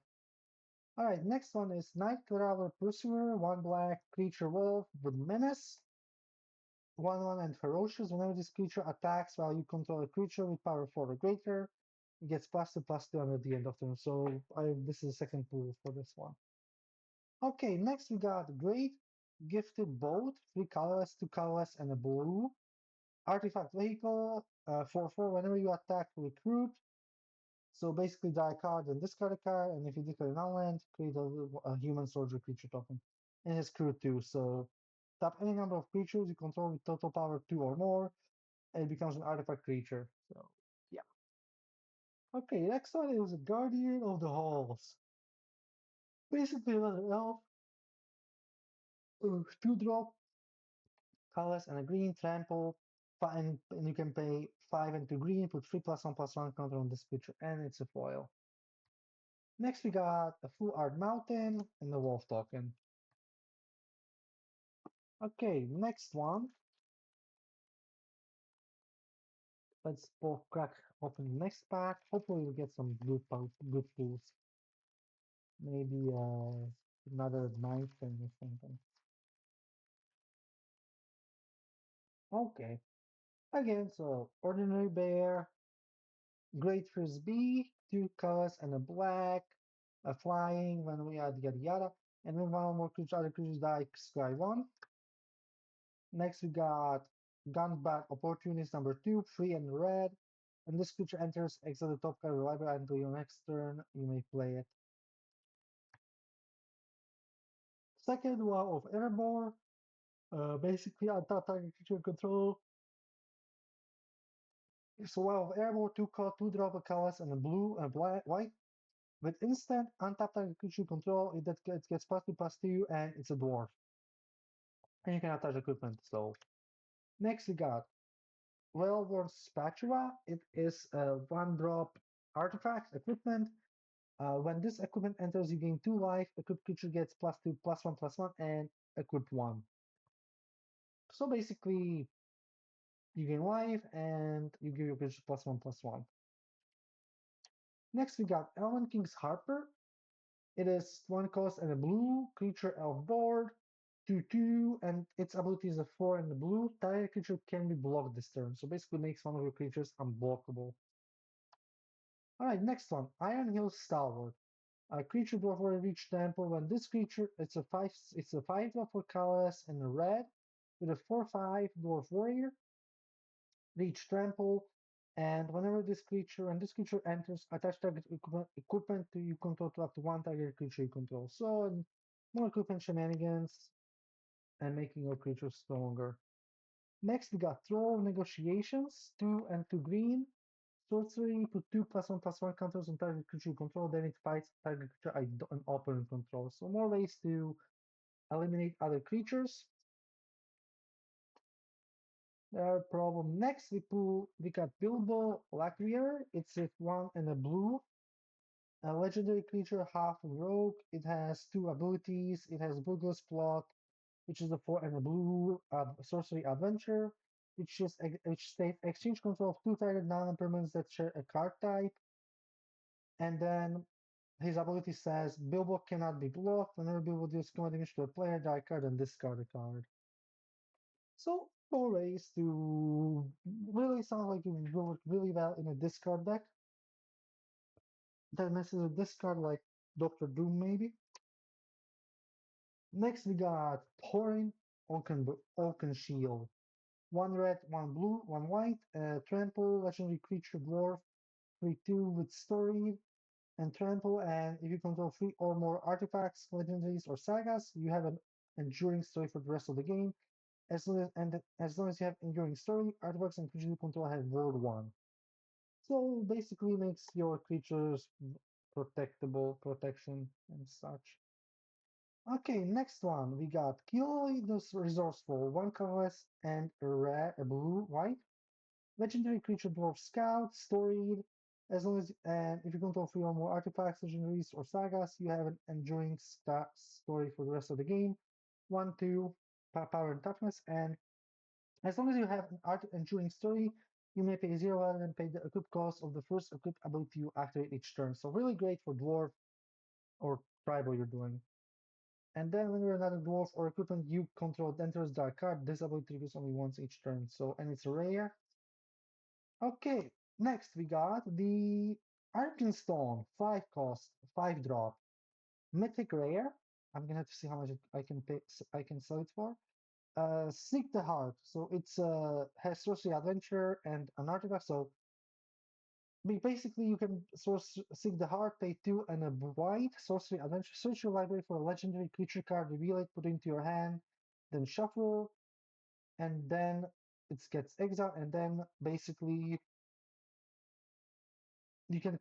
Speaker 1: Alright, next one is Night Traveler Pursuer, 1 black, creature wolf with menace, 1/1 and ferocious. Whenever this creature attacks while you control a creature with power 4 or greater, it gets +2/+2 at the end of turn. So this is the second pool for this one. Okay, next we got Great Gifted Boat, 3 colorless, 2 colorless, and a blue. Artifact Vehicle, 4/4. Whenever you attack, recruit. So basically, draw a card and discard a card, and if you declare non-land, create a human soldier creature token. And it's crew 2, so tap any number of creatures you control with total power 2 or more, and it becomes an artifact creature. So, yeah. Okay, next one is Guardian of the Halls. Basically, another elf. 2 drop, colors, and a green trample. And you can pay 5 and 2 green, put 3 +1/+1 counter on this creature, and it's a foil. Next, we got a full art mountain and the wolf token. Okay, next one. Let's both crack open the next pack. Hopefully, we'll get some good pulls. Maybe another knife thing or something. Okay. Again, so ordinary bear, great frisbee, 2 colors and a black, a flying when we add yada yada, and when one or more other creatures die, scry 1. Next, we got Gunback Opportunist number 2, free and red. When this creature enters, exile the top card of the library until your next turn. You may play it. Second, Wow of Evermore. Basically, untap target creature control. So Wow of Evermore, 2 card, 2 drop a colors and a blue and black, white. With instant, untap target creature control, it gets +2/+2, and it's a dwarf. And you can attach equipment. So next, we got Well-worn Spatula. It is a 1 drop artifact equipment. When this equipment enters, you gain 2 life. Equipped creature gets +2/+1/+1 and equipped 1. So basically, you gain life and you give your creature +1/+1. Next, we got Elven King's Harper. It is 1 cost and a blue creature elf board, 2/2, and its ability is a 4 and a blue. Target creature can be blocked this turn, so basically makes one of your creatures unblockable. Alright, next one, Iron Hill Stalwart. A creature dwarf warrior reach temple. When this creature, it's a 5 drop for colorless and a red with a 4/5 dwarf warrior. Reach trample, and when this creature enters, attach target equipment to you control to up to 1 target creature you control. So more equipment shenanigans and making your creature stronger. Next, we got Throw Negotiations, 2 and 2 green. Sorcery, put 2/+1/+1 counters on target creature you control, then it fights target creature an opponent control. So more ways to eliminate other creatures. Problem next, we got Bilbo Lacrier. It's a 1 and a blue. A legendary creature, half rogue. It has 2 abilities. It has Burglar's Plot, which is a 4 and a blue sorcery adventure, which states exchange control of 2 target non-permanents that share a card type. And then his ability says Bilbo cannot be blocked. Whenever Bilbo deals combat damage to a player, die a card and discard a card. So four ways to really sound like it would work really well in a discard deck. That messes with discard like Doctor Doom maybe. Next we got Thorin Oakenshield. 1 red, 1 blue, 1 white, trample, legendary creature dwarf, 3/2 with story, and trample, and if you control 3 or more artifacts, legendaries, or sagas, you have an enduring story for the rest of the game. As long as you have enduring story, artifacts and creatures you control have World 1. So basically makes your creatures protection and such. Okay, next one. We got Keelly the Resourceful, 1 colorless and a blue, white. Legendary creature dwarf scout, storied. As long as and if you control 3 or more artifacts, legendaries, or sagas, you have an enduring story for the rest of the game. 1/2 power and toughness, and as long as you have an enduring story, you may pay 0 rather than pay the equip cost of the first equipped ability you activate each turn. So really great for dwarf or tribal you're doing. And then when you're another dwarf or equipment you control enters dark card, this ability triggers only once each turn. So and it's rare. Okay, next we got the Arkenstone, 5 cost, 5 drop, mythic rare. I'm gonna have to see how much I can pay. I can sell it for. Seek the Heart. So it's has sorcery adventure and an artifact. So basically you can seek the heart, pay 2 and a white sorcery adventure. Search your library for a legendary creature card, reveal it, put it into your hand, then shuffle, and then it gets exiled, and then basically you can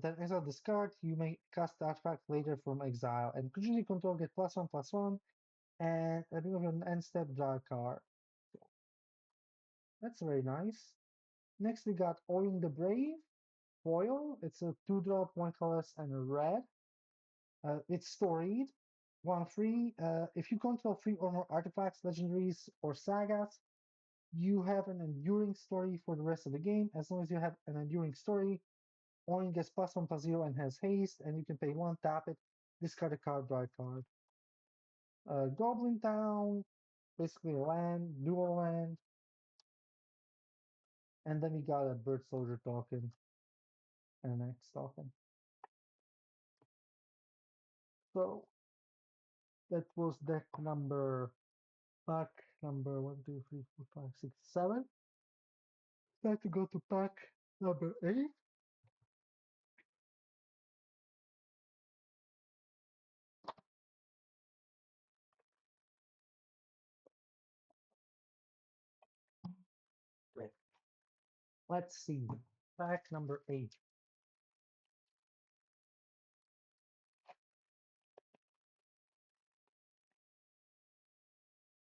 Speaker 1: then exile this card. You may cast the artifact later from exile, and creatures you control get +1/+1, and at the beginning of your end step, draw a card. So that's very nice. Next, we got Oin the Brave foil. It's a 2 drop, 1 colorless, and a red. It's storied. 1 free. If you control 3 or more artifacts, legendaries, or sagas, you have an enduring story for the rest of the game. As long as you have an enduring story, Oin gets +1/+0 and has haste, and you can pay 1, tap it, discard a card, draw a card. Goblin Town, basically a land, dual land. And then we got a Bird Soldier token and an X token. So that was deck number. Fuck. number one, two, three, four, five, six, seven. Time to go to pack number 8. Wait, let's see. Pack number 8.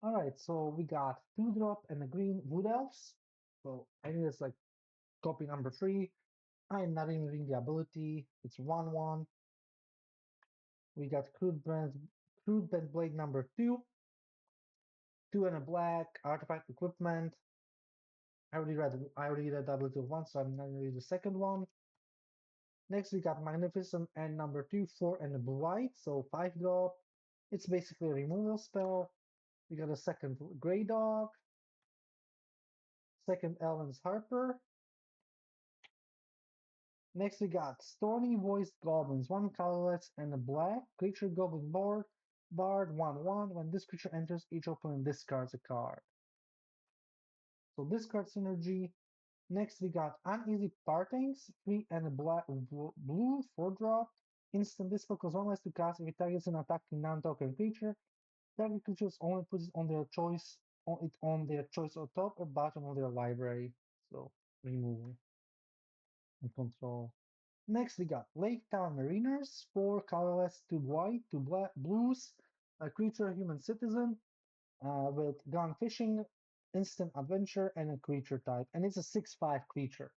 Speaker 1: All right, so we got 2 drop and a green wood elves. So I think it's like copy number 3. I'm not even reading the ability. It's 1/1. We got crude bent blade number 2. 2 and a black artifact equipment. I already read the ability of one, so I'm not gonna read the second one. Next we got Magnificent and number 2, 4 and a white, so 5 drop. It's basically a removal spell. We got a second Grey Dog, second Elven's Harper. Next we got Stony Voiced Goblins, 1 colorless and a black. Creature Goblin Bard 1/1. When this creature enters, each opponent discards a card. So discard synergy. Next we got Uneasy Partings, 3 and a blue, 4 drop. Instant this spell costs 1 less to cast if it targets an attacking non-token creature. Target creatures only puts it on their choice on top or bottom of their library. So remove and control. Next we got Lake Town Mariners, 4 colorless, 2 white, 2 black blues, a creature human citizen with gone fishing, instant adventure, and a creature type. And it's a 6/5 creature.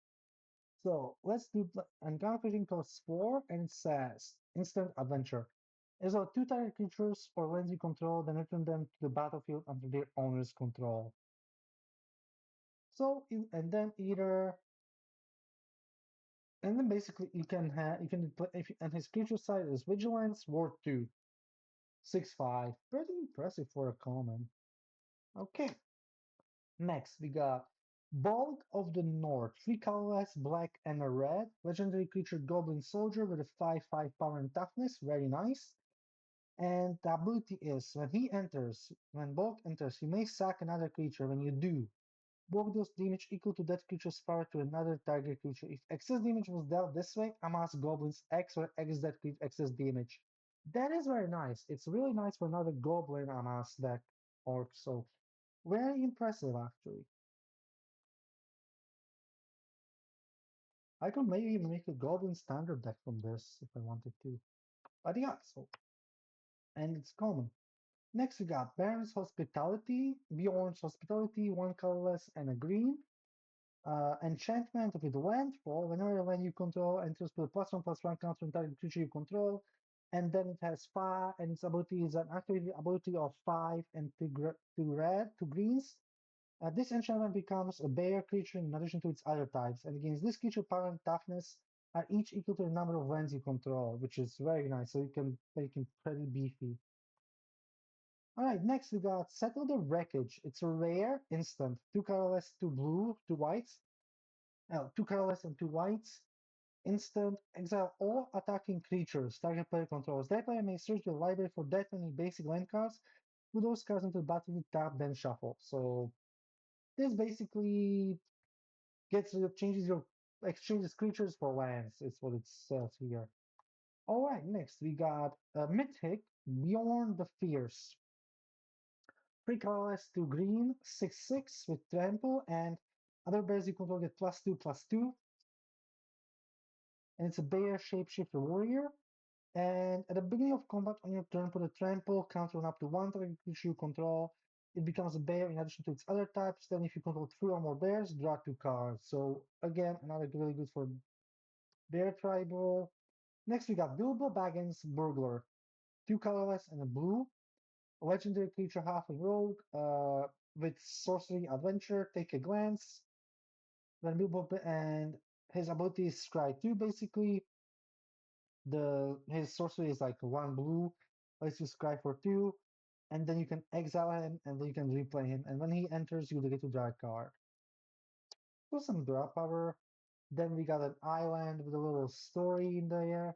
Speaker 1: So let's do, and gone fishing costs 4, and it says instant adventure. As well, 2 target creatures or lands you control, then return them to the battlefield under their owner's control. So, and then either, and then basically you can have, and his creature side is vigilance, worth 2, 6/5. Pretty impressive for a common. Okay, next we got Bulk of the North, 3 colorless, black and a red, legendary creature Goblin Soldier with a 5/5 power and toughness, very nice. And the ability is when Bulk enters, you may sack another creature. When you do, Bulk deals damage equal to that creature's power to another target creature. If excess damage was dealt this way, amass Goblins X or X that excess damage. That is very nice. It's really nice for another Goblin amass deck orc, so very impressive actually. I could maybe even make a Goblin standard deck from this if I wanted to. But yeah, so and it's common. Next, we got Baron's Hospitality, Bjorn's Hospitality, 1 colorless and a green. Enchantment with Landfall. Whenever when you control enters with a +1/+1 counter on target creature you control. And then it has 5, and its ability is an activated ability of 5 and 2 greens. This enchantment becomes a bear creature in addition to its other types. And against this creature, power and toughness are each equal to the number of lands you control, which is very nice. So you can make it pretty beefy. All right, next we got Settle the Wreckage. It's a rare instant. 2 colorless, 2 blue, 2 whites. 2 colorless and 2 whites. Instant. Exile all attacking creatures target player controls. That player may search the library for that many basic land cards. Put those cards into the battlefield, tap, then shuffle. So this basically changes your exchanges creatures for lands. Is what it says here. All right, next we got Mythic Bjorn the Fierce. 3 colorless, 2 green, 6/6 with trample, and other bears you control get +2/+2. And it's a bear shapeshifter warrior. And at the beginning of combat on your turn, put a trample counter on up to 1 target creature you control. It becomes a bear in addition to its other types. Then, if you control 3 or more bears, draw 2 cards. So, again, another really good for bear tribal. Next, we got Bilbo Baggins Burglar. 2 colorless and a blue. A legendary creature, halfling rogue, with sorcery adventure. Take a glance. Then Bilbo and his ability is Scry 2, basically. His sorcery is like 1 blue, lets you Scry for 2, and then you can exile him, and then you can replay him. And when he enters, you get to draw a card. So some draw power. Then we got an island with a little story in there,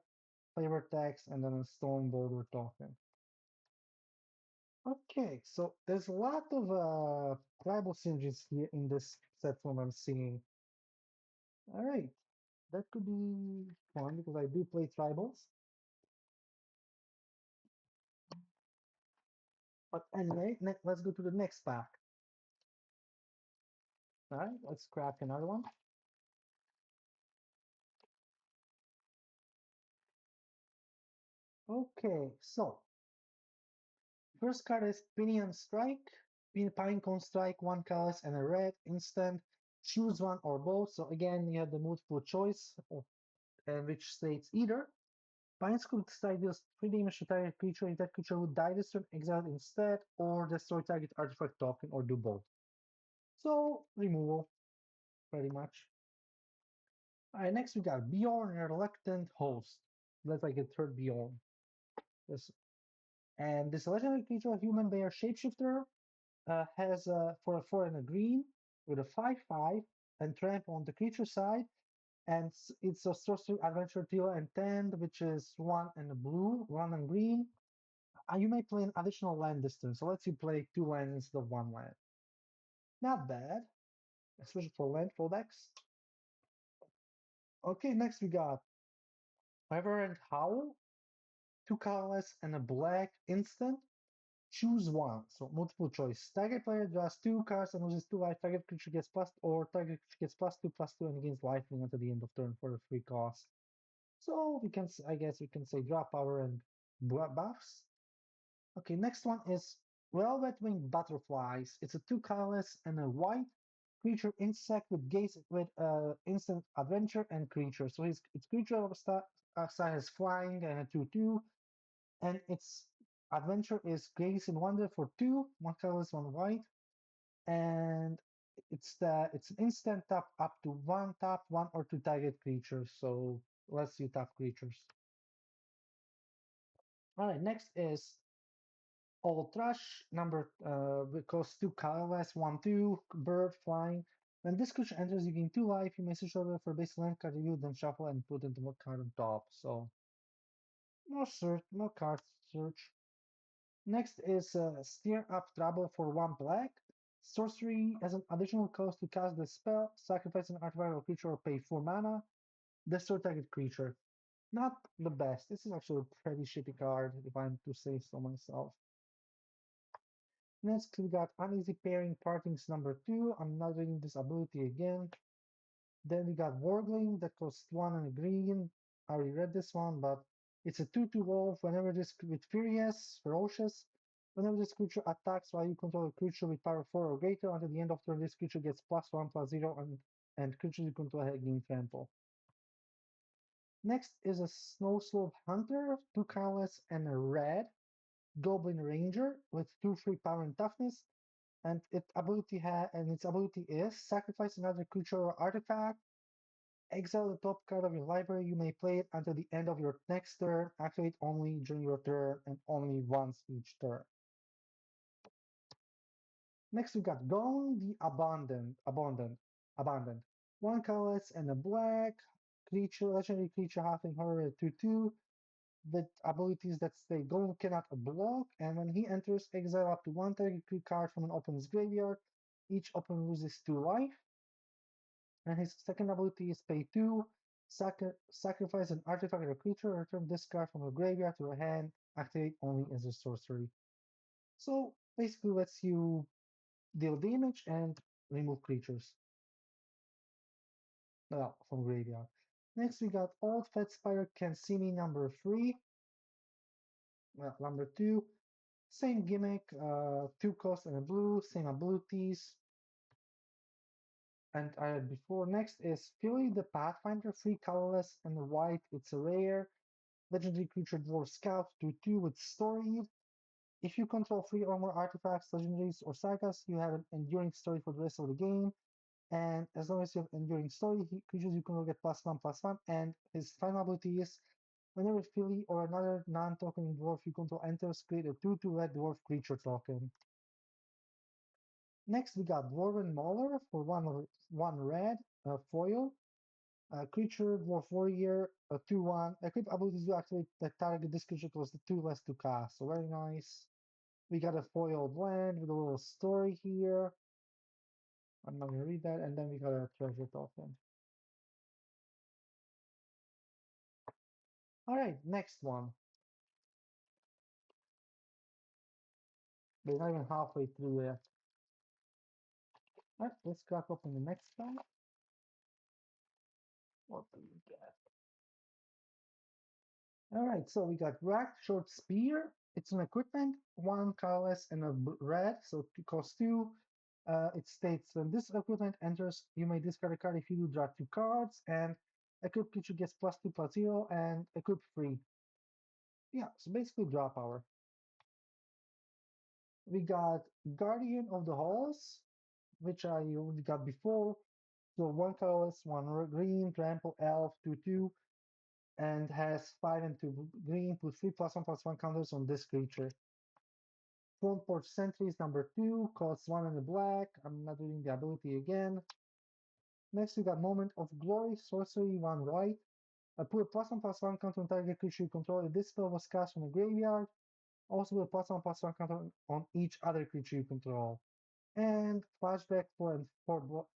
Speaker 1: flavor text, and then a stone boulder token. Okay, so there's a lot of tribal synergies here in this set from I'm seeing. All right, that could be fun because I do play tribals. But anyway, let's go to the next pack. All right, let's crack another one. Okay, so first card is Pinion Strike. Pinecone Strike, one colors and a red instant. Choose one or both. So again, you have the multiple choice, which states either Pinescope Strike deals 3 damage to target creature. If that creature would die this turn, exile it instead, or destroy target artifact token, or do both. So removal, pretty much. Alright, next we got Bjorn, Reluctant Host. That's like a third Bjorn. This, and this legendary creature, human bear shapeshifter, has for a 4 and a green with a 5/5 and tramp on the creature side. And it's a sorcery adventure deal and 10, which is 1 and a blue, 1 and green. You may play an additional land distance, so lets you play 2 lands instead of 1 land. Not bad, especially for landfall decks. Okay, next we got Reverend Howl, 2 colorless and a black instant. Choose one, so multiple choice. Target player draws 2 cards and loses 2 life. Target creature gets plus, or target creature gets +2/+2 and gains lifelink until the end of turn for a free cost. So we can, I guess, we can say draw power and buffs. Okay, next one is Velvet Winged Butterflies. It's a 2 colorless and a white creature insect with gaze with instant adventure and creature. So its creature of side is flying and a 2/2, and its adventure is gaze and wonder for 2, 1 colorless, 1 white, and it's an instant tap up to 1 tap 1 or 2 target creatures. So lets you tap creatures. All right, next is Old Thrush, number costs 2 colorless, 1/2, bird, flying. When this creature enters, you gain 2 life. You may search over for base land card you then shuffle and put into a card on top. So more card search. Next is Steer Up Trouble for 1 black. Sorcery has an additional cost to cast the spell, sacrifice an artifact or creature or pay 4 mana. Destroy target creature. Not the best. This is actually a pretty shitty card, if I'm to say so myself. Next, we got Uneasy Pairing Partings number 2. I'm not reading this ability again. Then we got Wargling that costs 1 and a green. I already read this one, but it's a 2/2 wolf. Whenever this with ferocious. Whenever this creature attacks while you control a creature with power 4 or greater, until the end of turn, this creature gets +1/+0, and creatures you control gain trample. Next is a Snow Slope Hunter, 2 colorless and a red Goblin Ranger with 2 free power and toughness. And its ability is sacrifice another creature or artifact, exile the top card of your library. You may play it until the end of your next turn. Activate only during your turn and only once each turn. Next we got Gone the Abandoned. 1 colorless and a black creature, legendary creature, halfling horror 2/2 with abilities that say Golem cannot block, and when he enters, exile up to 1 target card from an opponent's graveyard. Each opponent loses 2 life. And his second ability is pay 2, sacrifice an artifact or creature, return this card from your graveyard to your hand, activate only as a sorcery. So basically lets you deal damage and remove creatures from graveyard. Next we got Old Fat Spire Can See Me number 3. Number 2. Same gimmick, 2 cost and a blue, same abilities. And I had before. Next is Philly the Pathfinder, 3 colorless and white. It's a rare. Legendary creature Dwarf Scout 2/2 with Story. If you control 3 or more artifacts, legendaries, or sagas, you have an enduring story for the rest of the game. And as long as you have enduring story, creatures you control get +1/+1. And his final ability is whenever Philly or another non-token dwarf you control enters, create a 2/2 red dwarf creature token. Next, we got Dwarven Mauler for 1 red foil. Creature, Dwarf Warrior, a 2/1. Equip abilities to activate that target this creature plus the 2 less to cast. So very nice. We got a foiled land with a little story here. I'm not gonna read that. And then we got a treasure token. All right, next one. We're not even halfway through it. All right, let's crack open the next pack. What do we get? All right, so we got rack short spear. It's an equipment, one colorless and a red, so it costs two. It states when this equipment enters, you may discard a card. If you do, draw two cards, and equip creature gets +2/+0, and equip free. Yeah, so basically draw power. We got Guardian of the Halls, which I already got before. So one colorless, one green, trample, elf, 2/2, and has 5 and 2 green, put 3+1/+1 counters on this creature. Front Porch Sentries number 2, costs 1 and a black. I'm not doing the ability again. Next, we got Moment of Glory, sorcery, 1 white. Put a +1/+1 counter on target creature you control. If this spell was cast from a graveyard, also put a +1/+1 counter on each other creature you control. And flashback for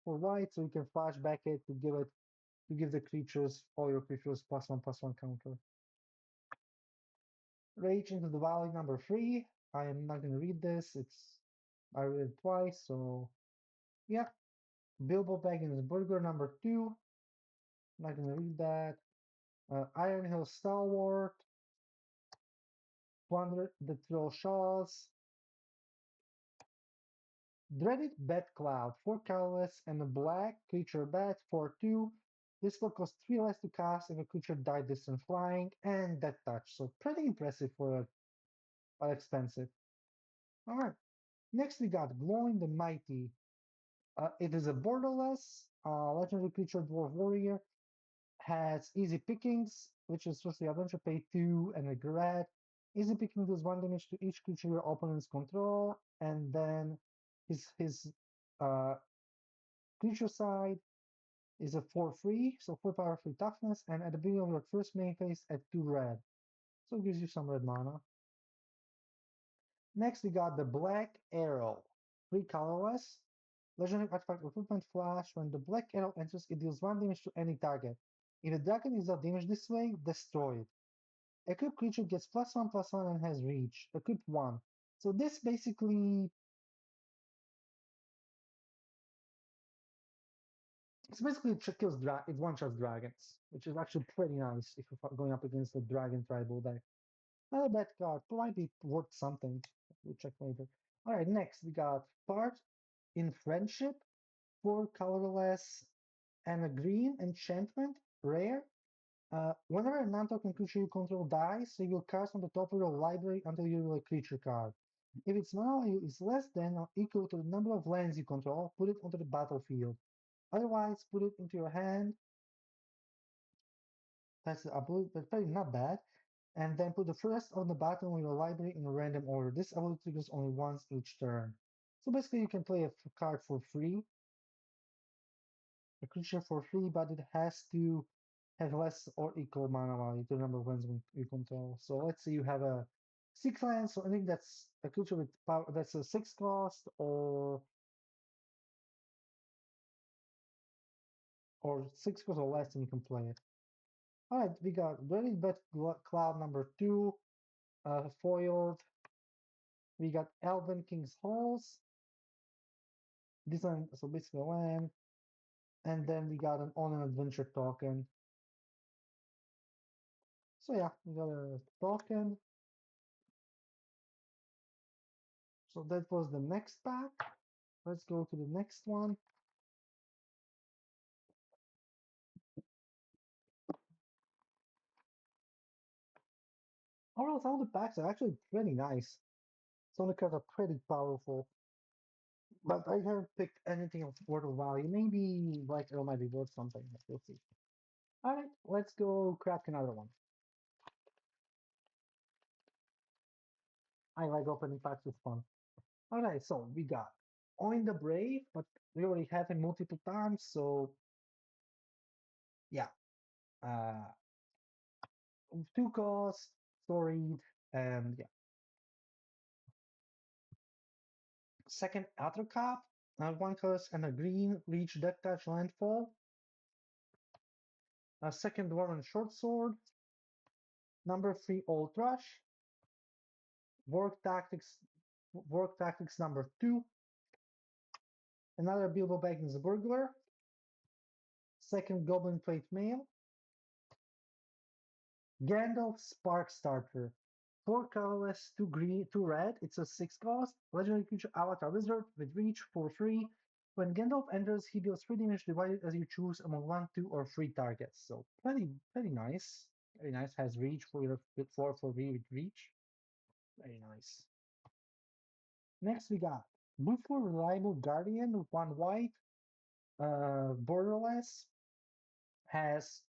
Speaker 1: white, so you can flashback it to give the creatures all your creatures +1/+1 counter. Rage into the Valley number 3. I am not gonna read this. I read it twice, so yeah. Bilbo Baggins Burger number 2. Not gonna read that. Iron Hill Stalwart. Plunder the Troll Shaws. Dreaded Bat Cloud, 4 colorless and a black creature bat, 4/2. This will cost 3 less to cast if a creature died distant flying, and Death Touch. So pretty impressive for a expensive. Alright. Next we got Glowing the Mighty. It is a borderless legendary creature dwarf warrior. Has easy pickings, which is just the adventure pay 2 and a grad. Easy picking does 1 damage to each creature your opponents control, and then his uh, creature side is a 4/3, so 4 power 3 toughness, and at the beginning of your first main phase at 2 red. So it gives you some red mana. Next we got the Black Arrow. 3 colorless. Legendary artifact equipment flash. When the Black Arrow enters, it deals 1 damage to any target. If the dragon is not damaged this way, destroy it. Equipped creature gets +1/+1 and has reach. Equip 1. So this basically it one-shots dragons, which is actually pretty nice if you're going up against a dragon tribal deck. Not a bad card, but might be worth something. We'll check later. Alright, next we got Part in Friendship, 4 colorless and a green enchantment, rare. Whenever a non-token creature you control dies, so you'll cast on the top of your library until you reveal a creature card. If its mana value is less than or equal to the number of lands you control, put it onto the battlefield. Otherwise, put it into your hand. That's probably not bad. And then put the first on the bottom of your library in a random order. This ability triggers only once each turn. So basically, you can play a card for free, a creature for free, but it has to have less or equal mana value to the number of lands you control. So let's say you have a 6 lands, so I think that's a creature with power that's a 6 cost, or 6 cost or less, and you can play it. All right, we got Very Bad Cloud number 2, foiled. We got Elven King's Halls. This one, so basically a land. And then we got an on an adventure token. So yeah, we got a token. So that was the next pack. Let's go to the next one. Overall, some of the packs are actually pretty nice. Some of the cards are pretty powerful. But I haven't picked anything of worth of value. Maybe Black Arrow might be worth something. We'll see. Alright, let's go crack another one. I like opening packs with fun. Alright, so we got Oin the Brave, but we already have him multiple times, so yeah. Uh, 2 cost, storied, and yeah. Second, Attercap, one colors and a green, reach, deck touch, landfall. Second, Dwarven Short Sword. Number 3, Old Rush. Work Tactics, number 2. Another Bilbo Baggins Burglar. Second, Goblin Plate Mail. Gandalf Spark Starter. 4 colorless, 2 green, 2 red. It's a 6 cost. Legendary creature Avatar Wizard with reach for free. When Gandalf enters, he deals 3 damage divided as you choose among 1, 2, or 3 targets. So very nice. Very nice. Has reach for your with 4 for free with reach. Very nice. Next we got Blue-4 Reliable Guardian with 1 white. Borderless. Has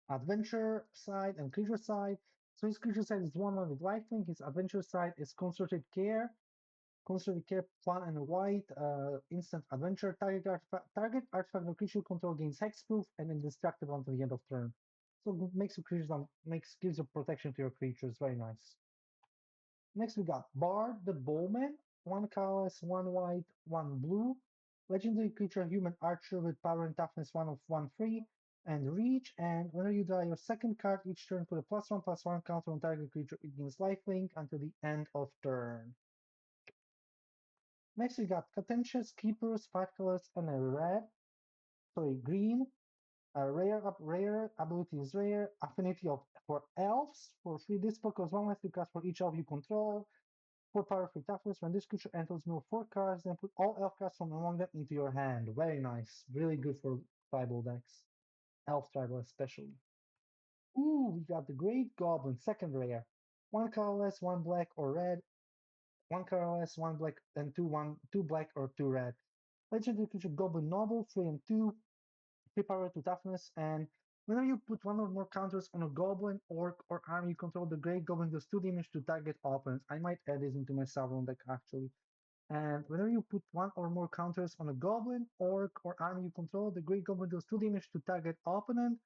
Speaker 1: adventure side and creature side. So his creature side is 1/1 with lifelink. His adventure side is concerted care. Concerted care 1 and a white. Instant adventure. Target artifact or creature control gains hexproof and indestructible until the end of turn. So makes your creatures gives you protection to your creatures. Very nice. Next we got Bard the Bowman. 1 colorless, 1 white, 1 blue. Legendary creature, human archer with power and toughness 1 of 1 free and reach. And whenever you draw your second card each turn, put a +1/+1 counter on target creature. It gains lifelink until the end of turn. Next we got Contentious Keepers, 5 colors and a green. Rare ability is rare. Affinity for elves for free. This book goes 1 less to cast for each elf you control. 4 power, 3 toughness. When this creature enters, mill 4 cards, then put all elf cards from among them into your hand. Very nice. Really good for tribal decks. Elf tribal especially. Ooh, we got the Great Goblin, second rare. 1 colorless, 1 black or red. 1 colorless, 1 black, and 2 black or 2 red. Legendary creature Goblin Noble, 3 and 2. 3 power, 2 toughness, and whenever you put 1 or more counters on a goblin, orc, or army you control, the Great Goblin does 2 damage to target opponents. I might add this into my Sauron deck actually. And whenever you put 1 or more counters on a goblin, orc, or army you control, the Great Goblin does 2 damage to target opponent.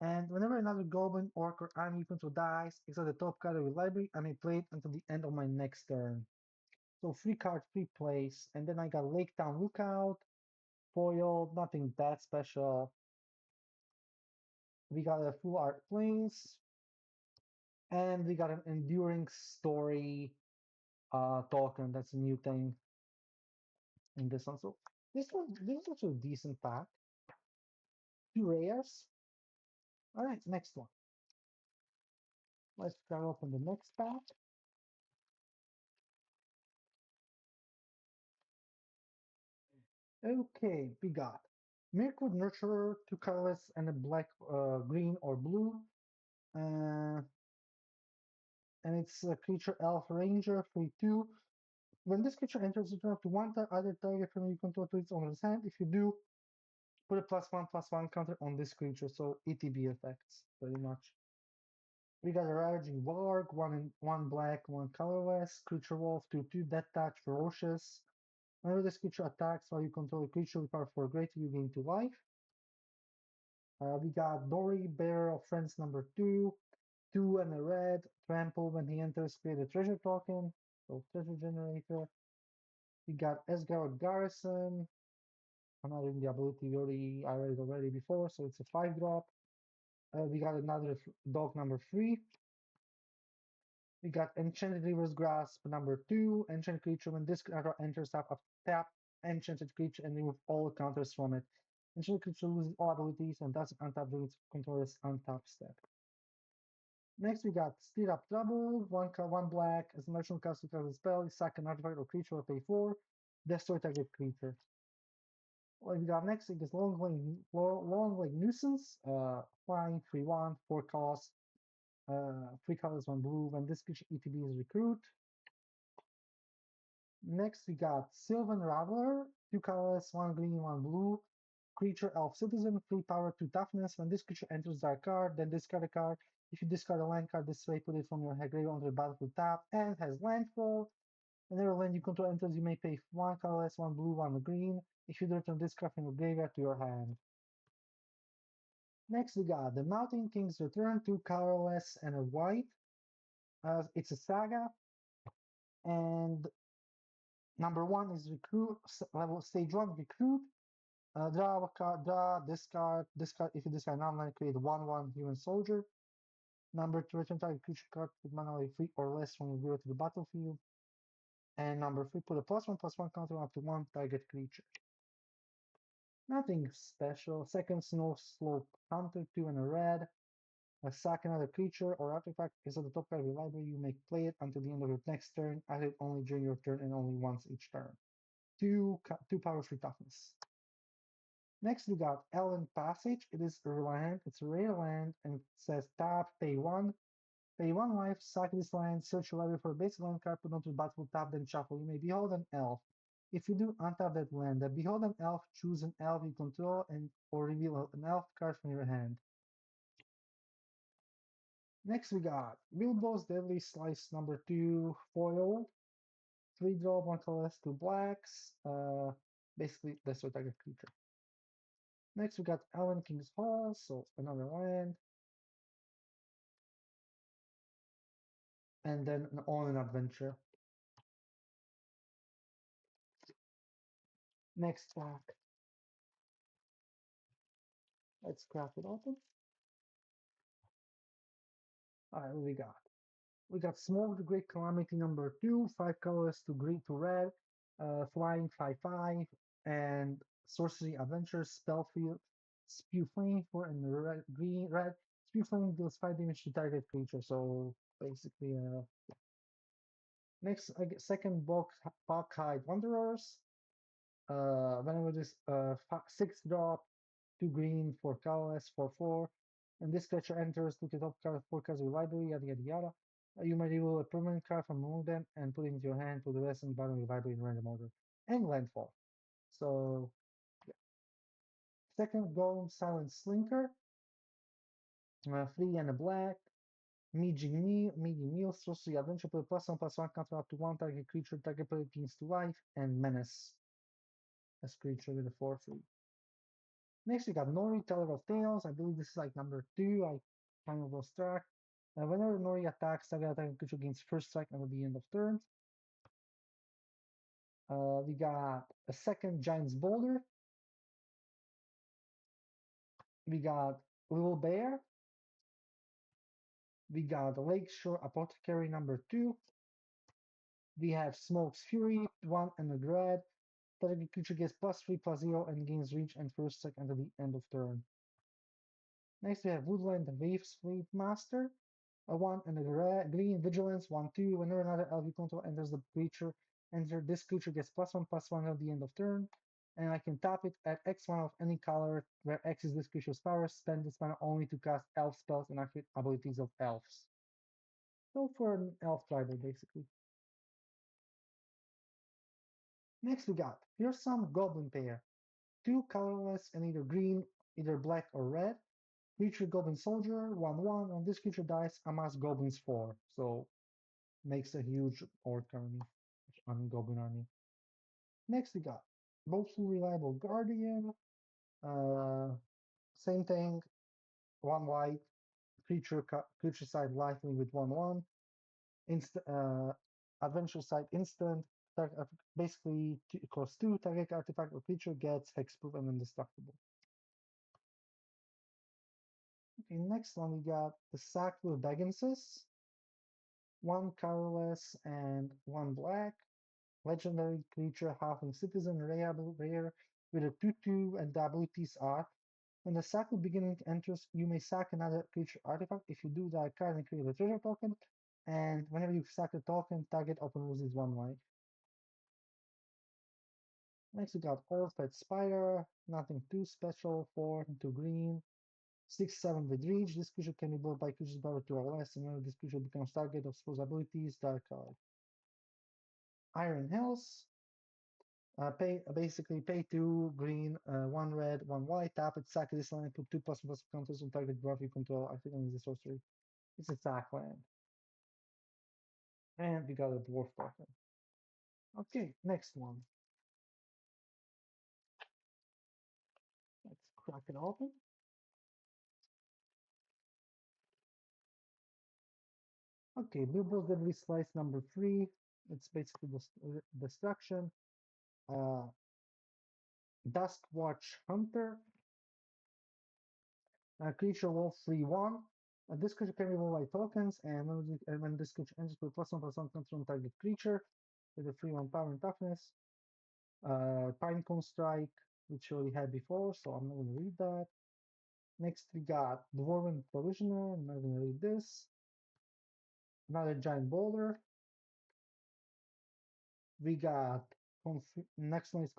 Speaker 1: And whenever another goblin, orc, or army you control dies, exile the top card of your library, I may play it until the end of my next turn. So 3 card, 3 plays, and then I got Lake Town Lookout, foil, nothing that special. We got a full art planes, and we got an enduring story token. That's a new thing in this one. So this is also a decent pack. 2 rares. All right, next one. Let's try open the next pack. Okay, we got Mirkwood Nurturer, 2 colorless and a black, green or blue. And it's a creature elf ranger, 3/2. When this creature enters the turn up to 1 other target from you control to its owner's hand. If you do, put a +1/+1 counter on this creature, so ETB effects, pretty much. We got a Ravaging Warg, 1 black, 1 colorless, creature wolf, 2/2, death touch, ferocious. Whenever this creature attacks while you control a creature with power 4 greater, you gain 2 life. We got Dory, Bearer of Friends number 2, 2 and a red, trample when he enters, create a treasure token, so treasure generator. We got Esgarod Garrison. I'm not reading the ability, I read it already before, so it's a 5-drop. We got another dog number 3. We got Enchanted River's Grasp number 2. Enchanted creature, when this creature enters, tap Enchanted creature and remove all counters from it. Enchanted creature loses all abilities and doesn't untap during its controller's untap step. Next, we got Stir Up Trouble, 1 black. As a martial cast a spell, you sack an artifact or creature or pay 4. Destroy target creature. What we got next is long leg nuisance, flying 3/1, 4 cost, 3 colors, 1 blue. When this creature ETB is recruit. Next we got Sylvan Raveler, 2 colors, 1 green, 1 blue. Creature elf citizen, 3 power, 2 toughness. When this creature enters our card, then discard a card. If you discard a land card this way, put it from your grave onto the battlefield tap, and has landfall. Whenever land you control enters, you may pay 1 colorless, 1 blue, 1 green. If you return this card from your graveyard to your hand. Next, we got the Mountain King's Return, 2 colorless and a white. It's a saga, and Number one is recruit, level stage one, recruit. Draw a card, draw, discard. If you discard non-land, create a 1/1 human soldier. Number two, return target creature card with mana value 3 or less when you go to the battlefield. And number three, put a +1/+1 counter up to one target creature. Nothing special. Second, snow slope counter, 2 and a red. Sack another creature or artifact is at the top card of your library. You may play it until the end of your next turn. Add it only during your turn and only once each turn. Two power, 3 toughness. Next, we got Elven Passage. It is a land. It's a rare land, and it says tap, pay one life, sack this land, search your library for a basic land card, put onto the battlefield, tap, then shuffle. You may behold an elf. If you do untap that land, then behold an elf, choose an elf you control, and or reveal an elf card from your hand. Next, we got Bilbo's Deadly Slice number 2 foil. 3 draw, 1 colorless, 2 blacks. Basically, that's your target creature. Next, we got Elven King's Hall, so another land. And then on an adventure. Next pack. Let's crack it open. All right, what we got? We got Smoke the Great Calamity number 2, 5 colors to green to red, flying 5/5, and sorcery adventure spellfield spew flame for and red spew flame deals 5 damage to target creature. So basically, next second box Hide Wanderers. Whenever this 6 drop, 2 green, 4 colorless, 4/4, and this creature enters, look at top card, 4 cards of your library, yada yada yada. You might reveal a permanent card from among them and put it into your hand, put the rest in the bottom of your library in random order. And landfall. So, yeah. Second Golem Silent Slinker, 3 and a black. Medium meal, sorcery adventure, put a +1/+1 counter up to one target creature, target player gains 2 life, and menace as creature with a 4/3. Next, we got Nori, Teller of Tales. I believe this is like number 2. I kind of lost track. Whenever Nori attacks, target attacking creature gains first strike until the end of turn. We got a second Giant's Boulder. We got Little Bear. We got Lakeshore Apothecary number 2. We have Smoke's Fury, 1 and a red. Target creature gets +3/+0 and gains reach and first strike until the end of turn. Next, we have Woodland Waves Fleet Master. A 1 and a green vigilance 1/2. Whenever another elf you control enters the creature, this creature gets +1/+1 at the end of turn. And I can tap it at X1 of any color, where X is this creature's power. Spend this mana only to cast elf spells and activate abilities of elves. So for an elf tribal, basically. Next we got Fearsome Goblin Pair. 2 colorless and either green, either black or red. Creature Goblin Soldier, 1/1. When this creature dies, amass Goblins 4. So makes a huge orc army, Goblin army. Next we got Mostly Reliable Guardian. Uh, Same thing, 1 white, creature side lifelink with 1/1. Adventure side instant. Basically, cost 2, target artifact or creature gets hexproof and indestructible. Okay, next one we got the Sackville Bagginses. 1 colorless and 1 black. Legendary creature, halfling citizen, rare with a 2/2, and the abilities are: when the cycle beginning enters, you may sack another creature artifact. If you do that card and create a treasure token, and whenever you sack a token, target opponent loses 1 life. Next, we got All-Fed Spider, nothing too special, 4, 2 green, 6/7 with reach. This creature can be built by creatures power 2 or less, and whenever this creature becomes target of spells abilities, dark card. Iron Hills, pay 2 green, 1 red, 1 white, tap it, sack this land, put 2/++ counters on target dwarf you control. I think it's a sorcery. It's a sack land. And we got a dwarf token. Okay, next one. Let's crack it open. Okay, Bilbo's Deadly Slice number 3. It's basically destruction. Uh, Dusk Watch Hunter, creature wolf 3/1. This creature can be evolved by tokens, and when this creature enters with +1/+1 control on target creature with a 3/1 power and toughness. Pinecone Strike, which we already had before, so I'm not going to read that. Next, we got Dwarven Provisioner. I'm not going to read this. Another Giant Boulder. We got next one is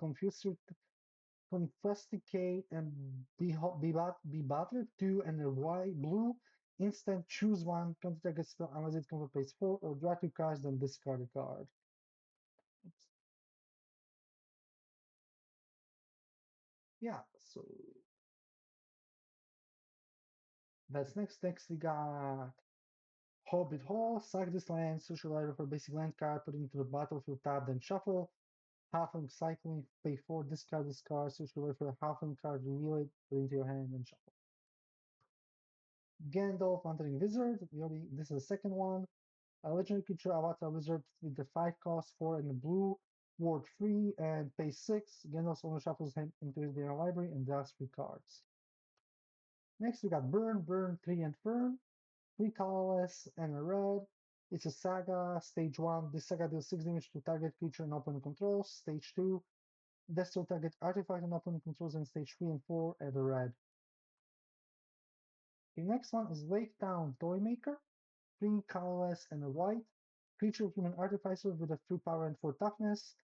Speaker 1: Confusticate and be Butler, 2 and a white blue. Instant, choose one, counter target spell unless it comes to place 4, or draw 2 cards, then discard a card. Yeah, so that's next. Next, we got Hobbit Hall. Sack this land, social library for basic land card, put it into the battlefield tab, then shuffle. Halfling cycling, pay 4, discard this card, social library for a halfling card, reveal it, put it into your hand, and shuffle. Gandalf, Wandering Wizard. This is the second one. A legendary creature, Avatar Wizard with the 5 cost, 4 and a blue, ward 3, and pay 6. Gandalf's owner shuffles him into his their library and draws 3 cards. Next, we got Burn, 3 and Fern, 3 colorless and a red. It's a saga, stage 1. This saga deals 6 damage to target creature and opponent controls. Stage 2, destroy target artifact and opponent controls in stage 3 and 4 at a red. The next one is Lake Town Toymaker, 3 colorless and a white. Creature human artificer with a 2 power and 4 toughness.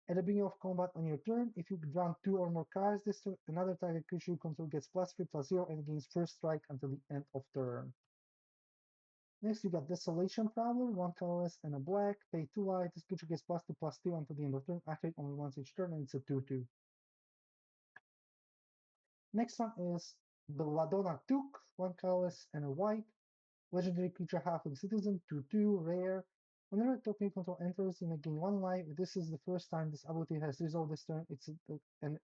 Speaker 1: At the beginning of combat on your turn, if you draw 2 or more cards this turn, another target creature you control gets +3/+0 and gains first strike until the end of turn. Next, you got Desolation Prowler, 1 colorless and a black. Pay 2 life. This creature gets +2/+2 until the end of turn. Activate only once each turn, and it's a 2/2. Next one is Belladonna Took, 1 colorless and a white. Legendary creature Halfling Citizen, 2/2, rare. Whenever a token you control enters, you may gain 1 life. If this is the first time this ability has resolved this turn, and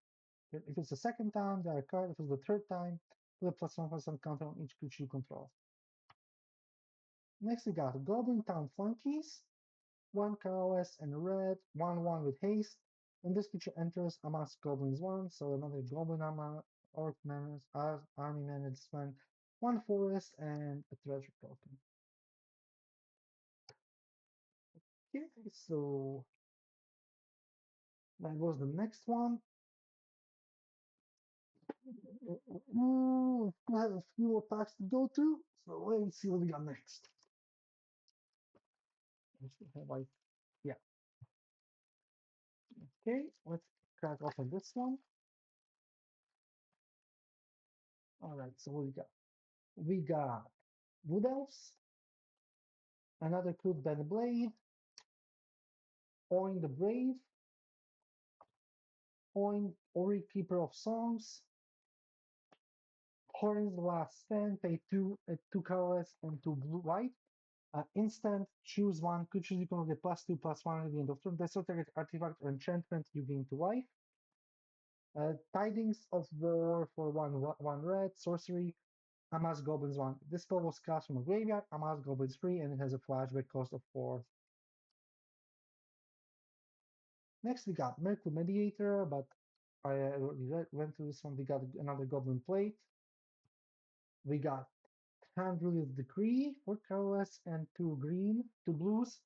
Speaker 1: if it's the second time, draw a card. If it's the third time, put a +1/+1 counter on each creature you control. Next, we got Goblin Town Flunkies, 1 colorless and a red, 1/1 with haste. When this creature enters, amass goblins 1, so another goblin orc army management, 1 forest, and a treasure token. Okay, so that was the next one. We have a few more packs to go to, so let's see what we got next. Like, yeah. Okay, let's crack open this one. All right, so what we got? We got Wood Elves, another Club Ben Blade, Oin the Brave, Oin Ori Keeper of Songs, Horin's the Last Stand, pay 2 colorless and 2 blue white. Instant, choose one, creatures you can get +2/+1 at the end of turn. Destroy target artifact or enchantment, you gain 2 life. Tidings of War for 1 red, sorcery, amass goblins 1. This spell was cast from a graveyard, amass goblins 3, and it has a flashback cost of 4. Next, we got Mercury Mediator, but I already went through this one. We got another Goblin Plate. We got Handrule's Decree, 4 colorless and 2 green, 2 blues.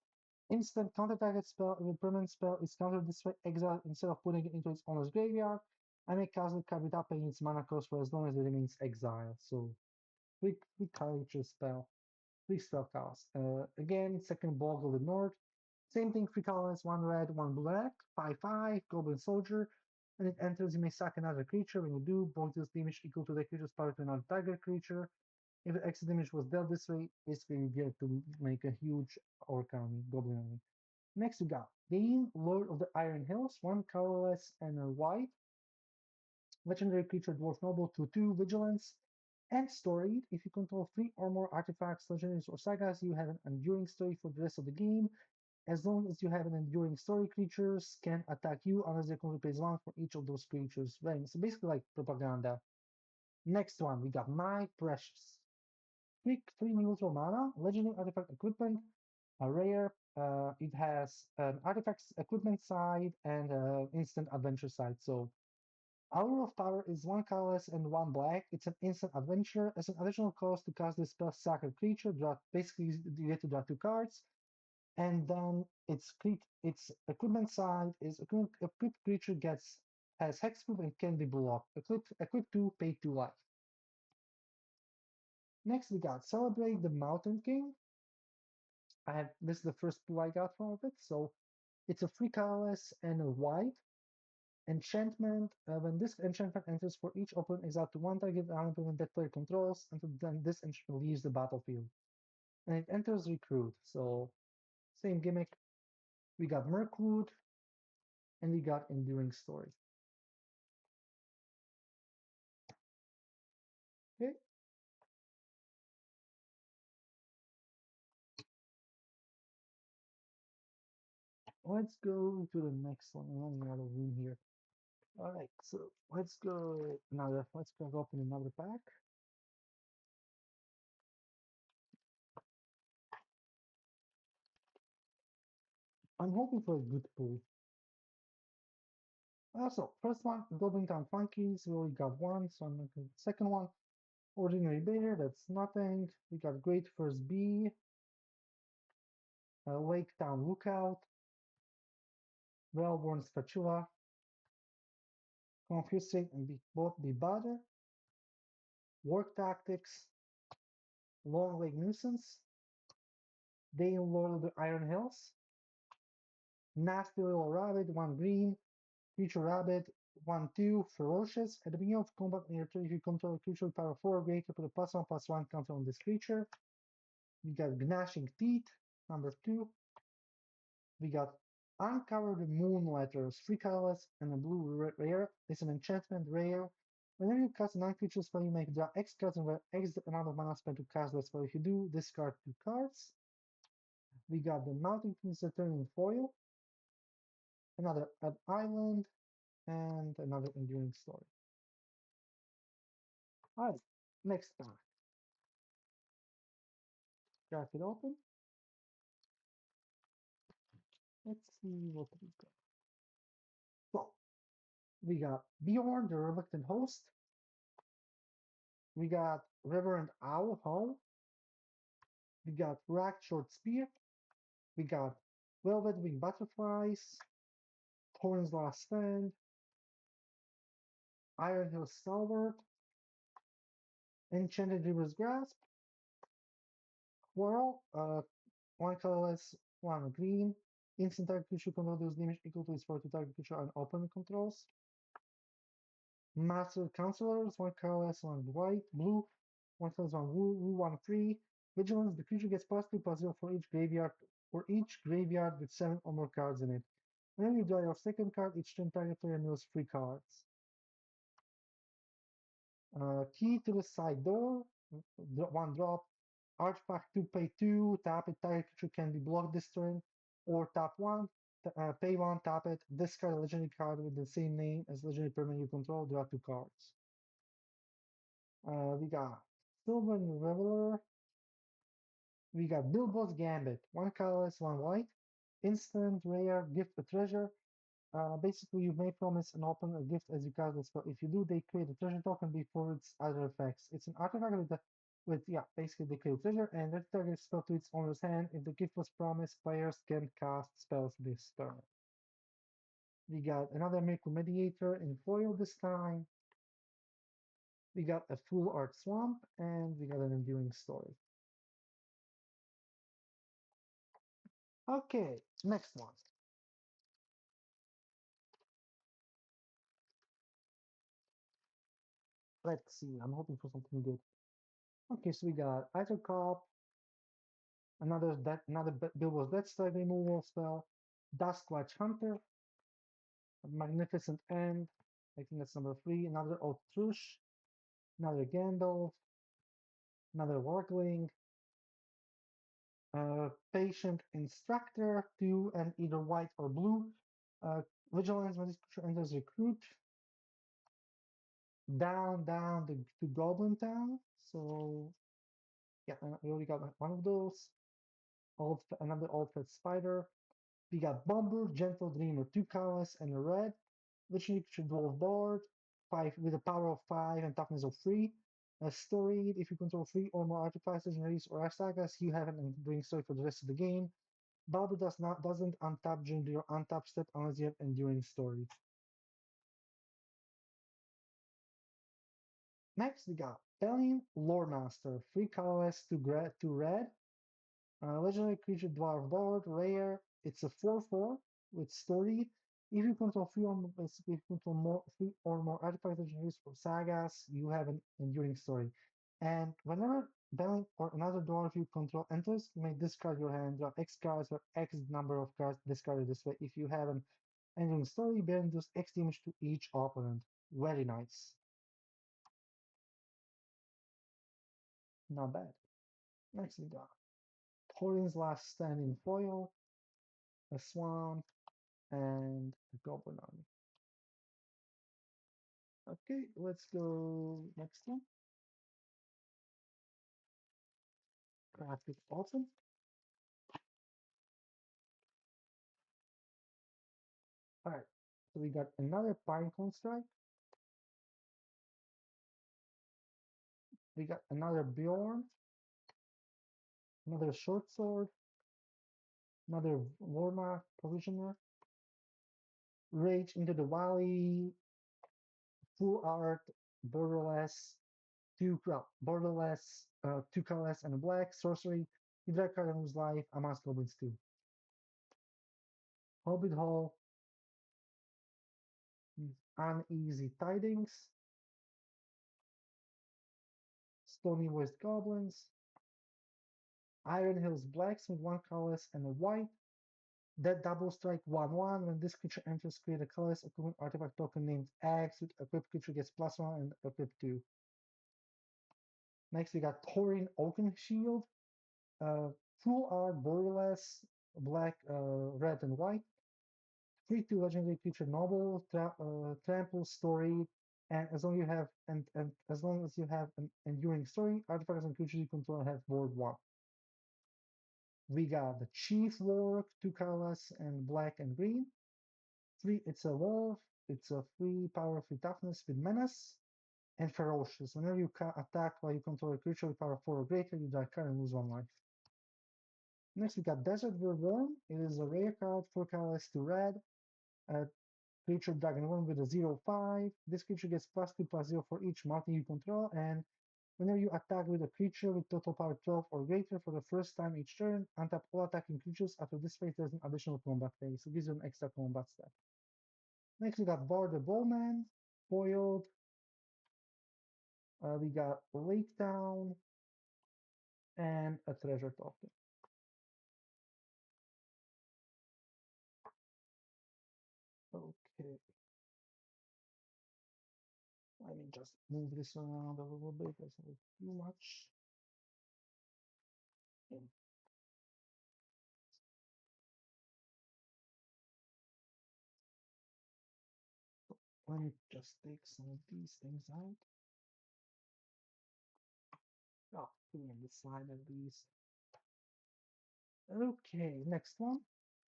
Speaker 1: Instant counter target spell. If a permanent spell is countered this way, exile instead of putting it into its owner's graveyard. I may cast the card without paying its mana cost for as long as it remains exiled. So, quick creature spell. 3 spell cast. Again, second Bog of the North. Same thing, 3 colors, 1 red, 1 black, 5/5, Goblin Soldier. When it enters, you may sack another creature. When you do, both deals damage equal to the creature's power to another target creature. If the extra damage was dealt this way, basically you get to make a huge orc army, goblin army. Next, we got Bane, Lord of the Iron Hills, 1 colorless and a white. Legendary creature, Dwarf Noble, 2/2, Vigilance. And storied. If you control 3 or more artifacts, legendaries, or sagas, you have an enduring story for the rest of the game. As long as you have an enduring story, creatures can attack you unless they can replace 1 for each of those creatures' range. So basically like propaganda. Next one, we got My Precious. Quick 3 neutral mana, legendary artifact equipment. A rare, it has an artifacts equipment side and an instant adventure side. So Hour of Power is one colorless and one black. It's an instant adventure. As an additional cost to cast this spell, sack a creature. Draw basically you get to draw 2 cards, and then its equipment side is equipped creature gets has hexproof and can be blocked. Equip 2, pay 2 life. Next we got Celebrate the Mountain King. This is the first pool I got from it. So it's a free colorless and a white. Enchantment. When this enchantment enters for each opponent, exile to one target element that player controls until then this enchantment leaves the battlefield. And it enters Recruit. So same gimmick. We got Mirkwood and we got Enduring Story. Okay, let's go to the next one. I'm running out of room here. All right, so let's go another. Let's crack open another pack. I'm hoping for a good pull. So first one, Goblin Town Funkies. We already got one, so I'm going to second one. Ordinary Bear, that's nothing. We got Great First Bee, Lake Town Lookout, Well-Worn Spatula, Confusing and both be Butter, Work Tactics, Long Leg Nuisance, Dale Lord of the Iron Hills, Nasty Little Rabbit, 1 green, Future Rabbit, 1/2, Ferocious. At the beginning of combat in your turn, if you control a creature with power 4 or greater, put a +1/+1 counter on this creature. We got Gnashing Teeth, number 2. We got Uncover the Moon Letters, 3 colorless and a blue rare. It's an enchantment rare. Whenever you cast a non-creature spell, you may draw X cards and wear X amount of mana spent to cast that spell. If you do, discard 2 cards. We got the Mountain King's Return in foil, another An Island, and another Enduring Story. Alright, next pack. Crack it open. Let's see what we got. So, we got Bjorn, the Reluctant Host. We got Reverend Owl Home. We got Rack Short Spear. We got Velvet Wing Butterflies, Thorn's Last Stand, Iron Hill Stalwart, Enchanted River's Grasp, Whirl, 1 colorless, 1 green, instant target creature control deals damage equal to its power to target creature and opponent controls. Master Counselors, 1 colorless, 1 white, blue, 1 colorless, 1 blue, 1/3. Vigilance, the creature gets +2/+0 for each graveyard with 7 or more cards in it. When you draw your second card, each turn target player knows 3 cards. Key to the Side Door, 1 drop. Artifact 2, pay 2, tap it, target creature can be blocked this turn, or tap 1, pay 1, tap it, discard a legendary card with the same name as legendary permanent you control, draw 2 cards. We got Sylvan Reveler, we got Bilbo's Gambit, 1 colorless, 1 white, instant, rare, gift a treasure. Basically, you may promise and open a gift as you cast the spell. If you do, they create a treasure token before its other effects. It's an artifact basically they create a treasure and that target spell to its owner's hand. If the gift was promised, players can cast spells this turn. We got another Miracle Mediator in foil this time. We got a Full Art Swamp, and we got an Enduring Story. Okay, next one. Let's see. I'm hoping for something good. Okay, so we got Either Cop, another Bilbo's Death Strike removal spell, Duskwatch Hunter, a Magnificent End. I think that's number 3. Another Autruche, another Gandalf, another Wargling, Patient Instructor, 2 and either white or blue. Vigilance when this creature enters Recruit. Down to Goblin Town. So yeah, we already got one of those. another old fat spider. We got Bomber, Gentle Dreamer, 2 colors and a red. Legendary creature dwarf board, 5 with a power of 5 and toughness of 3. Storied, if you control 3 or more artifacts, legendaries, or sagas, you have an enduring story for the rest of the game. Bomber doesn't untap during your untap step unless you have enduring story. Next we got Alien Lore Master, 3 colorless, 2 red. Legendary creature dwarf board, rare. It's a 4/4 with story. If you control basically if you control 3 or more artifacts legendaries or sagas, you have an enduring story. And whenever Belling or another dwarf you control enters, you may discard your hand, draw X cards or X number of cards discarded this way. If you have an enduring story, Belling does X damage to each opponent. Very nice. Not bad. Next we got Thorin's Last Stand in foil, a Swamp, and a Goblin Army. Okay, let's go next one. Graphic awesome. All right, so we got another Pinecone Strike. We got another Bjorn, another Short Sword, another Warma Provisioner, Rage into the Valley, Full Art, Borderless, Borderless, 2 colorless and a black, Sorcery, you draw a card and lose life, Amass Goblins 2. Hobbit Hall, Uneasy Tidings, Stony West Goblins, Iron Hills Blacksmith, 1 colorless and a white. That double strike 1/1. When this creature enters, create a colorless equivalent artifact token named Axe with equipped creature gets +1 and equipped 2. Next we got Thorin Oaken Shield. Uh, Full art, borderless, black, red, and white. 3/2 legendary creature noble, trample story, and as long as you have an enduring story, artifacts and creatures you control have board 1. We got the Chief Warlock, 2 colorless and black and green. It's a wolf. It's a 3 power, 3 toughness with menace and ferocious. Whenever you attack while you control a creature with power 4 or greater, you die card and lose 1 life. Next, we got Desert Worm. It is a rare card, 4 colorless to red. Creature Dragon Worm with a 0/5. This creature gets +2/+0 for each mountain you control, and whenever you attack with a creature with total power 12 or greater for the first time each turn, untap all attacking creatures. After this phase, there's an additional combat phase, so it gives you an extra combat step. Next, we got Bard the Bowman, foiled. We got Lake Town and a treasure token. Okay, let me just move this around a little bit. There's not too much. And let me just take some of these things out. Oh, put on the side at least. Okay, next one.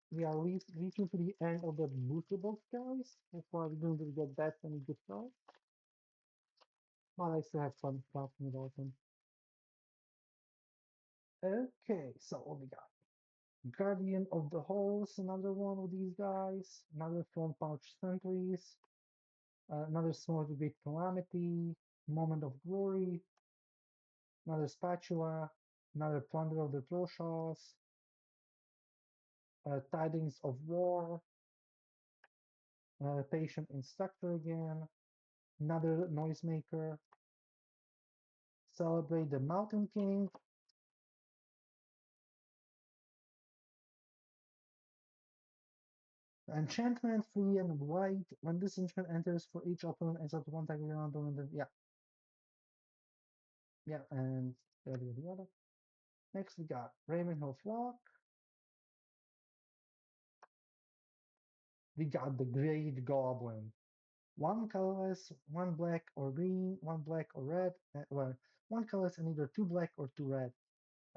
Speaker 1: We are reaching to the end of the booster box, guys. Before we don't really get that many good cards. But I still have fun talking about them. Okay, so what we got? Guardian of the Halls, another one of these guys. Another Front Pouch Sentries. Another Small to Great Calamity. Moment of Glory. Another Spatula. Another Plunder of the Troshaws. Tidings of War. Patient Instructor again. Another Noisemaker. Celebrate the Mountain King. Enchantment, 3 and white. When this enchantment enters for each opponent, except one target around opponent. Yeah, and the other. Next, we got Ravenhill Flock. We got the Great Goblin. 1 colorless, 1 black or green, 1 black or red. Well, 1 colorless and either 2 black or 2 red.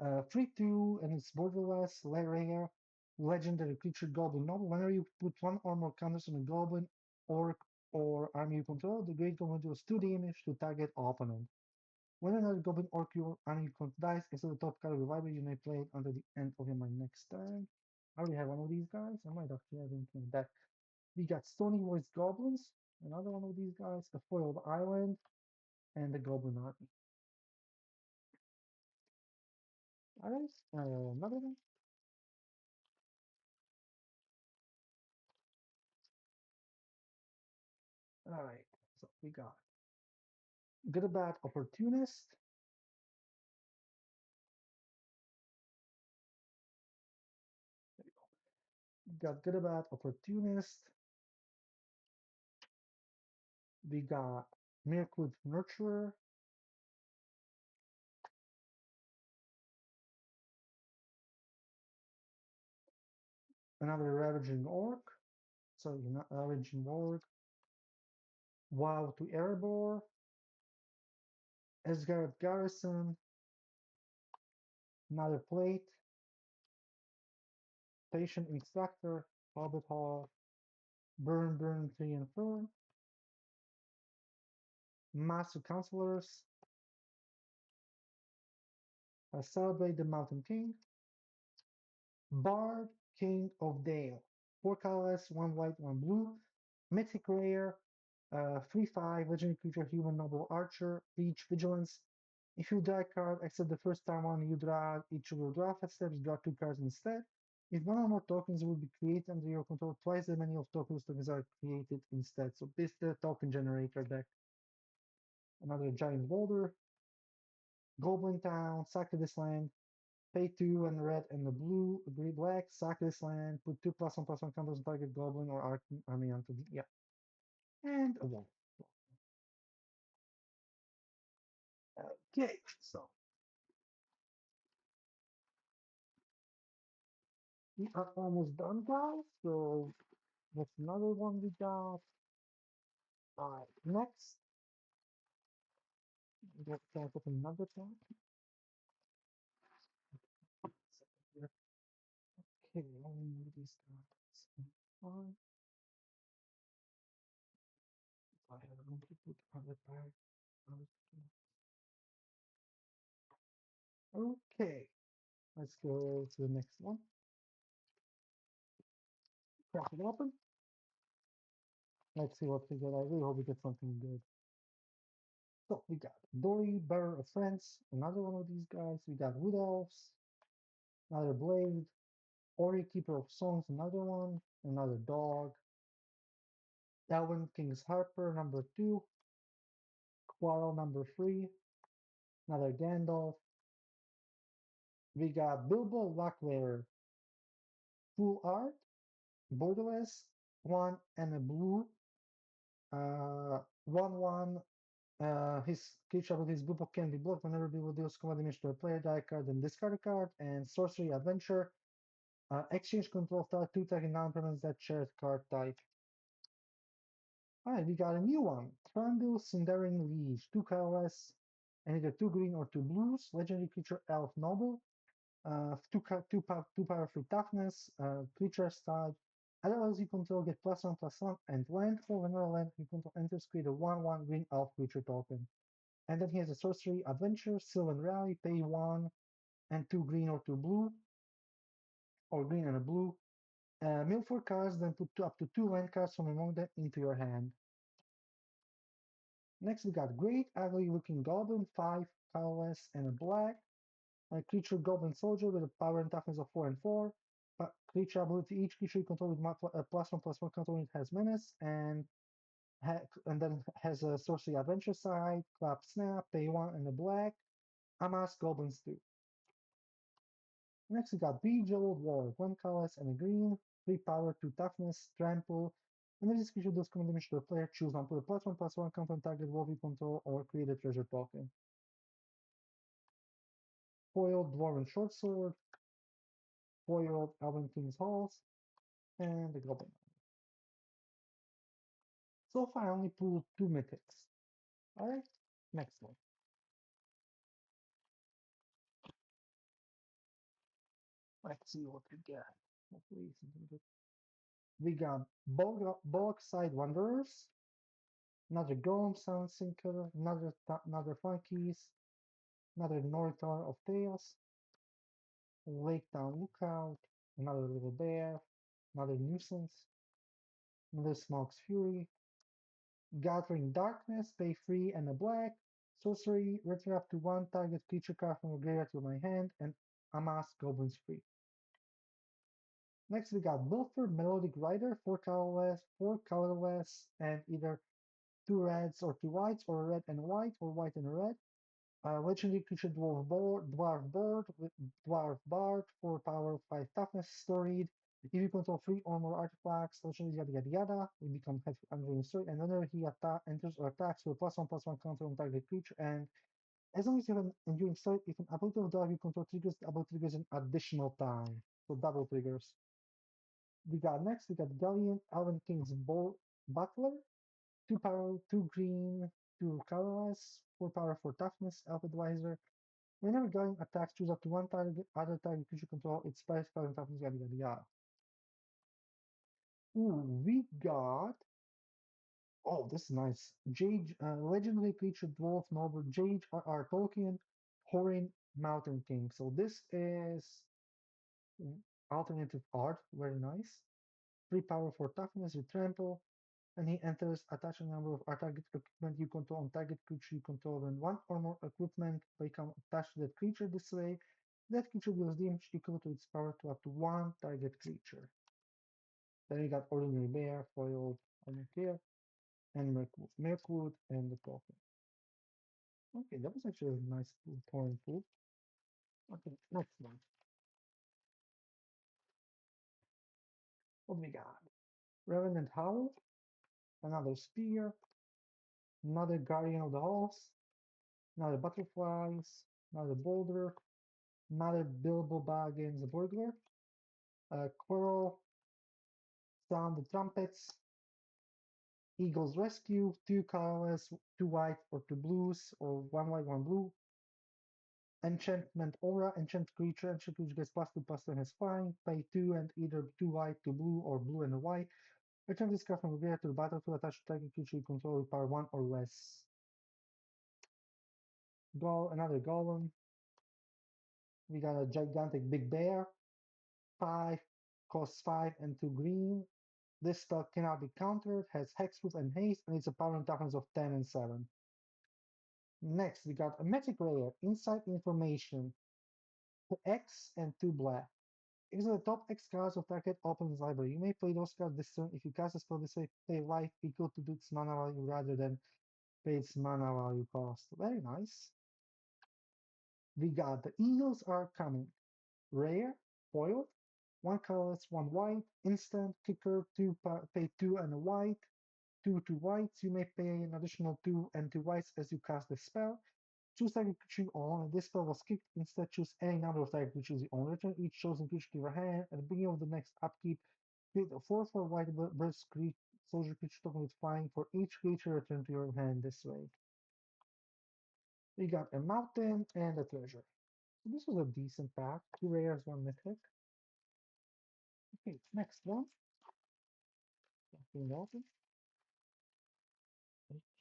Speaker 1: 3/2, and it's borderless, rare, legendary creature, Goblin Noble. Whenever you put one or more counters on a Goblin, Orc, or army you control, the Great Goblin deals 2 damage to target opponent. When another Goblin, Orc, your army you control dies, instead of the top card of your library, you may play it until the end of my next turn. I already have one of these guys. I might actually have him in that. We got Stony Voice Goblins, another one of these guys, a foiled island, and the Goblin Army. Alright, another one. Alright, so we got Good About Opportunist. We got Good About Opportunist. We got Mirkwood Nurturer. Another Ravaging Orc. Sorry, not Ravaging Orc. Wow to Erebor. Asgard Garrison. Another Plate. Patient Instructor. Hobbit Hall. Burn, Tree and Fern. Master Counselors. Celebrate the Mountain King. Bard, King of Dale. 4 colorless, 1 white, 1 blue. Mythic Rare, 3/5, legendary creature, human noble archer, reach, vigilance. If you draw a card, except the first time one you draw each of your draw steps, draw 2 cards instead. If one or more tokens will be created under your control, twice as many of tokens are created instead. So this is the token generator deck. Another giant boulder, Goblin Town, sack this land, pay 2 and red and the blue, agree black, sack this land, put 2+1/+1 counters on target goblin or army onto the, yeah. And a wall. Okay, so we are almost done, guys. So that's another one we got. Alright, next, let's start with another pack. Okay, let me move these guys. Fine. I have room to put other pack. Okay, let's go to the next one. Crack it open. Let's see what we get. I really hope we get something good. So we got Dory, Bearer of Friends, another one of these guys. We got Wood Elves, another Blade, Ori, Keeper of Songs, another one, another dog. Elven King's Harper, number 2, Quarrel, number 3, another Gandalf. We got Bilbo Locklear, full art, borderless, 1 and a blue, 1/1. His creature with his Bilbo can be blocked whenever Bilbo deals combat damage to a player, die card, and discard a card. And Sorcery Adventure, exchange control star 2 target non-permanents that share card type. Alright, we got a new one. Trundle Sundering Liege, 2 colorless, and either 2 green or 2 blues. Legendary creature Elf Noble. 2 powerful toughness, creature style. Allows you control get +1/+1 and landfall. Whenever land you control enters, create a 1/1 green elf creature token. And then he has a sorcery adventure, Sylvan Rally, pay 1 and 2 green or 2 blue, or green and a blue. Mill 4 cards, then put up to 2 land cards from among them into your hand. Next, we got Great Ugly Looking Goblin, 5 colorless and a black. A creature Goblin Soldier with a power and toughness of 4 and 4. Creature ability, each creature you control with a +1/+1 counter unit has menace, and then has a sorcery adventure side, clap snap, pay 1 and a black. Amass Goblins 2. Next, we got Bejeweled Wall, 1 colorless and a green, 3 power, 2 toughness, trample. Whenever this creature does command damage to a player, choose one, put a +1/+1 counter on target wolf you control, or create a treasure token. Foiled Dwarven Shortsword, foiled Elven King's Halls, and the Goblin. So far, I only pulled 2 mythics. Alright, next one. Let's see what we get. Hopefully something good. We got Bogside Wanderers, another Golem Sound Sinker, another Funkies, another Northar of Tales, Lake Town Lookout, another Little Bear, another Nuisance, another Smoke's Fury, Gathering Darkness, pay 3 and a black, sorcery, return up to one target creature card from your graveyard to my hand, and amass goblins free. Next we got Milford Melodic Rider, 4 colorless, and either 2 reds or 2 whites, or red and white, or white and red. Legendary creature dwarf board with dwarf bard, 4 power, 5 toughness, storied. If you control 3 or more artifacts, legendary yada yada yada, you become head under the story, and whenever he enters or attacks with +1/+1 counter on target creature, and as long as you have an enduring story, if an ability of dwarf you control triggers, the ability triggers an additional time. So double triggers. We got Galleon, Elven King's Butler, 2 power, 2 green, 2 colorless, 4 power, 4 toughness, Elf Advisor. Whenever Galleon attacks, choose up to one target, other target creature control, its price, power, and toughness, yada yada yada. Ooh, we got. Oh, this is nice. Jade, legendary creature, dwarf, noble, Jade, R. Tolkien, Horin, Mountain King. So this is alternative art, very nice. 3 power, 4 toughness, you trample, and he enters attach a number of target equipment you control on target creature you control. When one or more equipment become attached to that creature this way, that creature deals damage equal to its power to up to one target creature. Then you got Ordinary Bear, Foiled, I don't care, and Mirkwood, and the Token. Okay, that was actually a nice pouring pool. Okay, next one. What do we got? Revenant Howl, another Spear, another Guardian of the Halls, another Butterflies, another Boulder, another Bilbo Baggins Burglar, Quirrell, Sound the Trumpets, Eagle's Rescue, 2 colorless, 2 white or 2 blues, or 1 white, 1 blue. Enchantment Aura, enchant creature gets +2/+2 and has flying. Pay 2 and either 2 white, 2 blue, or blue and a white. Return this card from the graveyard to the battlefield attached to target creature you control with power 1 or less. Another Golem. We got a gigantic big bear. 5, costs 5 and 2 green. This spell cannot be countered, has hexproof and haste, and it's a power and toughness of 10 and 7. Next, we got a magic rare, insight information, X and 2 black. These are the top X cards of target opponent's library. You may play those cards this turn. If you cast a spell this way, pay life equal to its mana value rather than pay its mana value cost. Very nice. We got the Eagles Are Coming. Rare, foiled, 1 colorless, 1 white, instant, kicker, pay 2 and a white, 2 whites. You may pay an additional 2 and 2 whites as you cast the spell. Choose target creature you own, and this spell was kicked. Instead, choose any number of target creatures you own. Return each chosen creature to your hand. At the beginning of the next upkeep, create a 4/4 white burst soldier creature token with flying for each creature returned to your hand this way. We got a mountain and a treasure. So this was a decent pack. 2 rares, 1 mythic. Okay, next one. Something open.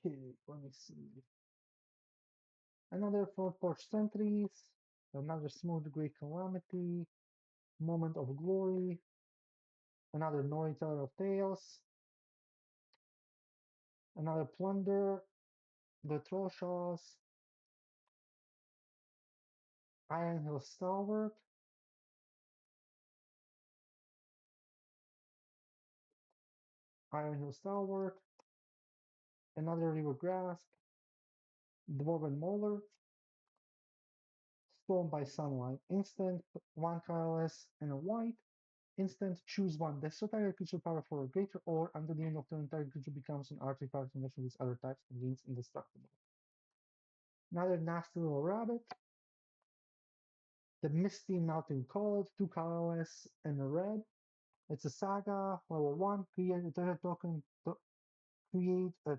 Speaker 1: Okay, let me see. Another Front Porch Sentries, another Smooth Grey Calamity, Moment of Glory, another Northar of Tales, another Plunder, the Trollshaws, Iron Hill Stalwart, Iron Hill Stalwart, another River Grasp, Dwarven Mauler, Storm by Sunlight, instant, 1 colorless and a white, instant, choose one. Destroy target creature power for a greater, or under the end of turn, target creature becomes an artifact in with other types and gains indestructible. Another nasty little rabbit, the Misty Mountain Cold, 2 colorless and a red. It's a saga, level 1, create a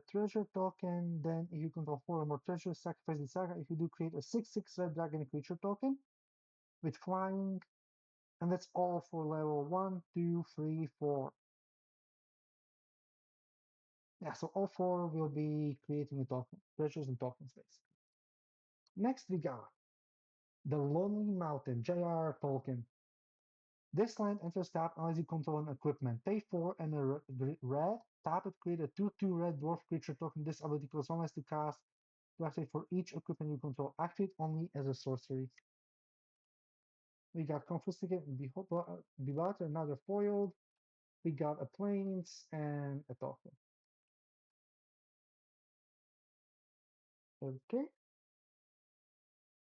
Speaker 1: treasure token, then if you control 4 or more treasures, sacrifice the saga. If you do, create a 6/6 red dragon creature token with flying. And that's all for level one, two, three, four. Yeah, so all four will be creating a token, treasures and tokens basically. Next we got the Lonely Mountain, J.R. Tolkien. This land enters tap unless you control an equipment. Pay 4 and a red. Tap it, create a 2/2 red dwarf creature token. This ability costs 1 less to cast. To activate for each equipment you control. Activate only as a sorcery. We got Confiscate and Bebat, another foiled. We got a Plains and a token. Okay,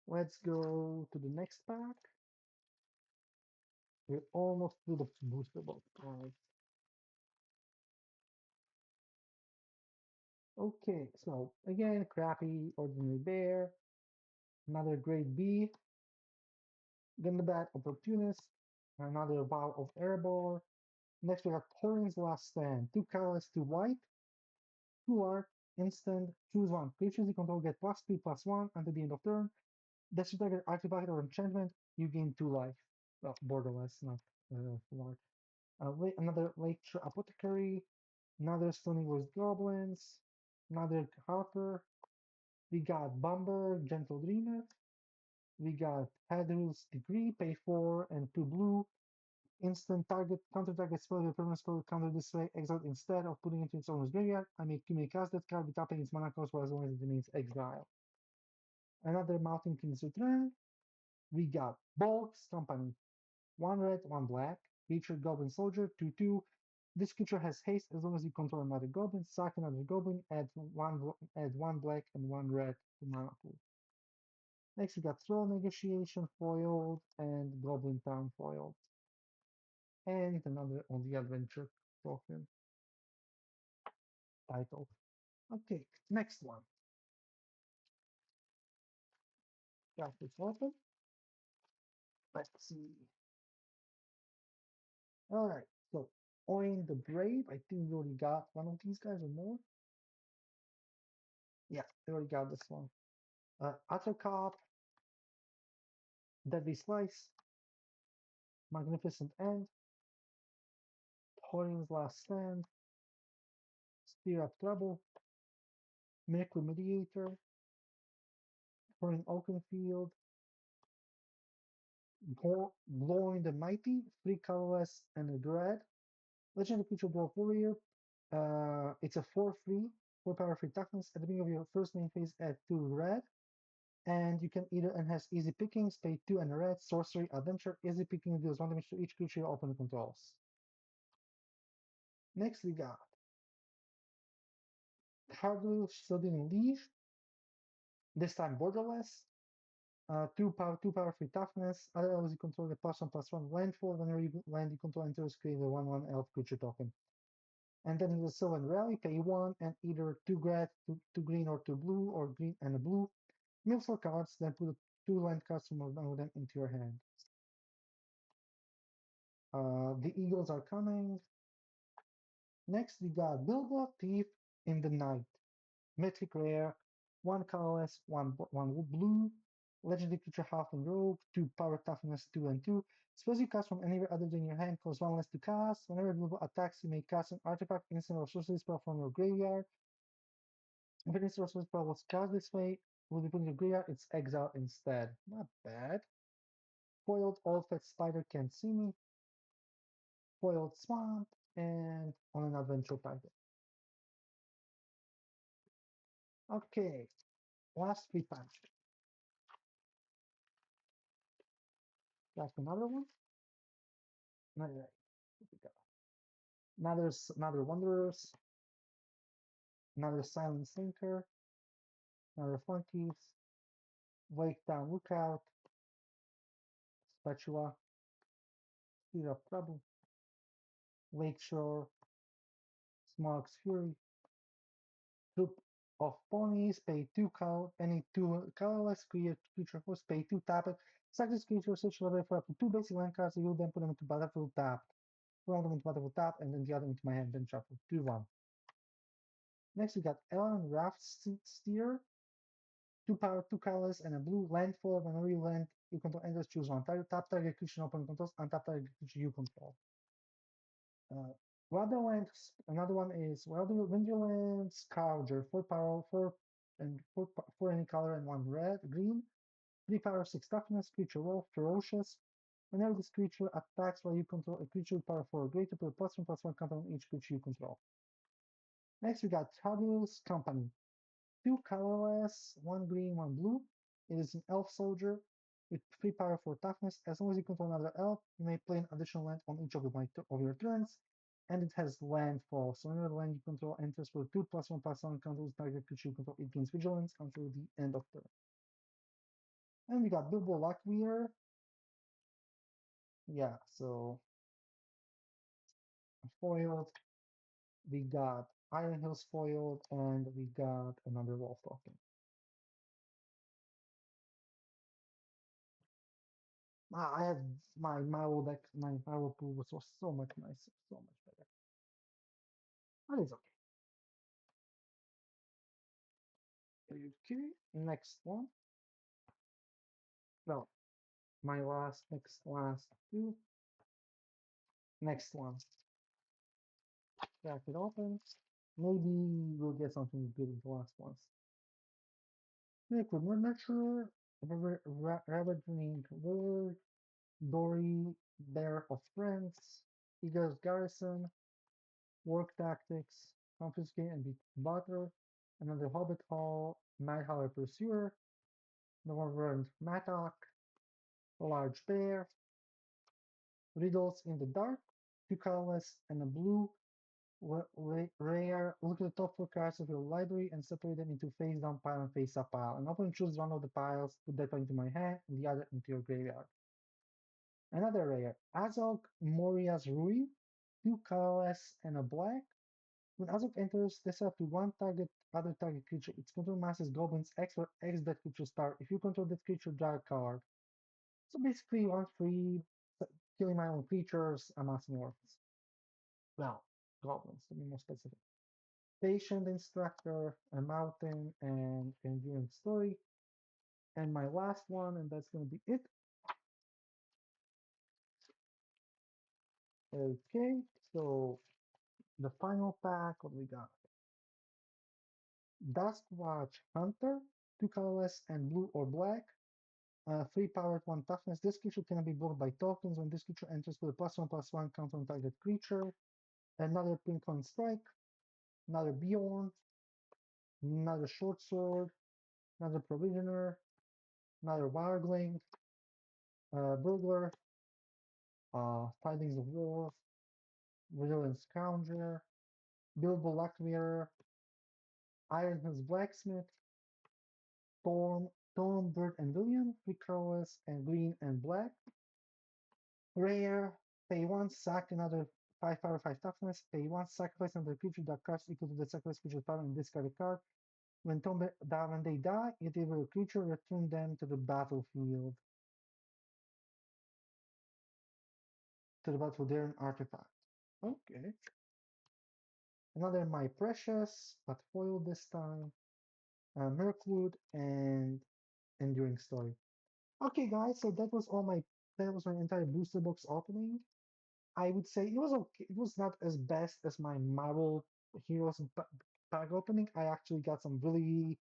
Speaker 1: let's go to the next pack. We're almost to the booster box. Right. Okay, so again, crappy ordinary bear, another great bee, Gundabat opportunist, another vow of Erebor. Next we have Thorin's Last Stand, 2 colorless, 2 white, 2 art, instant, choose one. Creatures you control get +2/+1 until the end of turn. Destroy target artifact or enchantment, you gain 2 life. Well, borderless, not large. Another Lake Apothecary, another Stony Woods Goblins, another Harper. We got Bumber, Gentle Dreamer. We got hthis Degree, pay 4 and 2 blue. Instant target, counter target spell with a permanent spell counter this way, exiled instead of putting it into its owner's graveyard. You may cast that card without paying its mana cost for as long as it remains exiled. Another Mountain King's Return. We got Bolt's Company. 1 red, 1 black. Creature Goblin Soldier, 2/2. This creature has haste as long as you control another goblin. Sack another goblin, add one black and 1 red to mana pool. Next we got Throne Negotiation foiled and Goblin Town foiled. And another on the adventure token title. Okay, next one. Got this open. Let's see. All right, so Oin the Brave. I think we already got one of these guys or more. Yeah, we already got this one. Attercop, Deadly Slice, Magnificent End, Thorin's Last Stand, Spear of Trouble, Miracle Mediator, Thorin Oakenfield, Gloin the Mighty, 3 colorless and a dread. Legendary creature dwarf warrior. It's a 4/3, 4 power 3 toughness. At the beginning of your first main phase, add 2 red. And you can either enhance easy pickings, pay 2 and a red, sorcery, adventure. Easy picking deals 1 damage to each creature your opponent controls. Next we got Hardwood Sudden Leaf. This time borderless. 2 power 3 toughness. Other elves you control get +1/+1 landfall. Whenever you land you control enters, create a 1/1 elf creature token. And then he's a Sylvan Rally, pay 1 and either 2 red, 2 green or 2 blue, or green and a blue. Mill 4 cards, then put 2 land cards from one of them into your hand. The Eagles are coming. Next we got Bilbo Thief in the Night. Mythic Rare, 1 colorless, 1 blue. Legendary creature Halfling Rogue, 2 power toughness, 2 and 2. Spells you cast from anywhere other than your hand cost 1 less to cast. Whenever Bilbo attacks, you may cast an artifact, instant, or sorcery spell from your graveyard. If an instant or sorcery spell was cast this way, will be put in your graveyard, it's exiled instead. Not bad. Foiled All-Fed Spider Can't See Me. Foiled Swamp, and on an adventure title. Okay, last 3 packs. That's another one. All right. Another Wanderers, another Silent Sinker, another Funkies, Wake Down Lookout, Spatula, Spear of Trouble, Lakeshore, Smog's Fury, Troop of Ponies, pay 2 any 2 colorless creature host, pay 2 tap it. Sack this creature search level for up to 2 basic land cards, you will then put them into battlefield tapped. Put them into battlefield tap, and then the other into my hand, then shuffle. 2/1. Next we got Ellen Raft Steer. Two power, two colors, and a blue landfall. Whenever you land, you control enters, choose one. Top target creature no opponent controls, untap target creature you control. Uh, Wonderland, another one is Wonderland Scourger, 4 power, 4 any color and 1 green. 3 power, 6 toughness, creature wolf, ferocious. Whenever this creature attacks while you control a creature with power 4 or greater, put a +1/+1 counter on each creature you control. Next, we got Travel's Company. 2 colorless, 1 green, 1 blue. It is an elf soldier with 3 power, 4 toughness. As long as you control another elf, you may play an additional land on each of your turns. And it has landfall. So whenever the land you control enters for 2 +1/+1 counters target creature you control, it gains vigilance until the end of turn. And we got Bilbo Lockweir. Yeah, so foiled. We got Iron Hills foiled, and we got another Wolf token. I had my old deck, my old pool was so much nicer, so much better. That is okay. Okay, next one. No, my last two. Next one. Crack it open. Maybe we'll get something good in the last ones. Liquid Miniature, Rabbit named Word, Dory, Bear of Friends, Eagle's Garrison, Work Tactics, Confiscate and Beat Butter, another Hobbit Hall, Mad Howler Pursuer, Northern Mattock, Large Bear, Riddles in the Dark, 2 colorless and a blue, rare. Look at the top 4 cards of your library and separate them into face down pile and face up pile. And often choose one of the piles, put that one into my hand, and the other into your graveyard. Another rare, Azog Moria's Ruin, 2 colorless and a black. When Azog enters, this up to one other target creature. Its control mass is goblins X or X that creature's power. If you control that creature, draw a card. So basically, one free, killing my own creatures, amassing orphans. Well, goblins, to be more specific. Patient Instructor, a Mountain, and Enduring Story. And my last one, and that's going to be it. Okay, so the final pack, what we got? Dustwatch Hunter, 2 colorless and blue or black. 3 powered, 1 toughness. This creature cannot be blocked by tokens. When this creature enters with a +1/+1 counter on target creature. Another pink one strike. Another Bjorn. Another short sword. Another provisioner. Another Wargling. Burglar. Tidings of War. Vigilant Scourger. Bilbo Lockweir. Iron Hills Blacksmith. Storm, Bird, and William. 3 colorless and green and black. Rare, pay 1, sack another 5 power, 5 toughness, pay 1, sacrifice another creature that cards equal to the sacrifice creature's power and discard a card. When they die, you deliver a creature, return them to the battlefield. They're an artifact. Okay. Another My Precious, but foil this time. Mirkwood and Enduring Story. Okay, guys, so that was my entire booster box opening. I would say it was okay. It was not as best as my Marvel Heroes pack opening. I actually got some really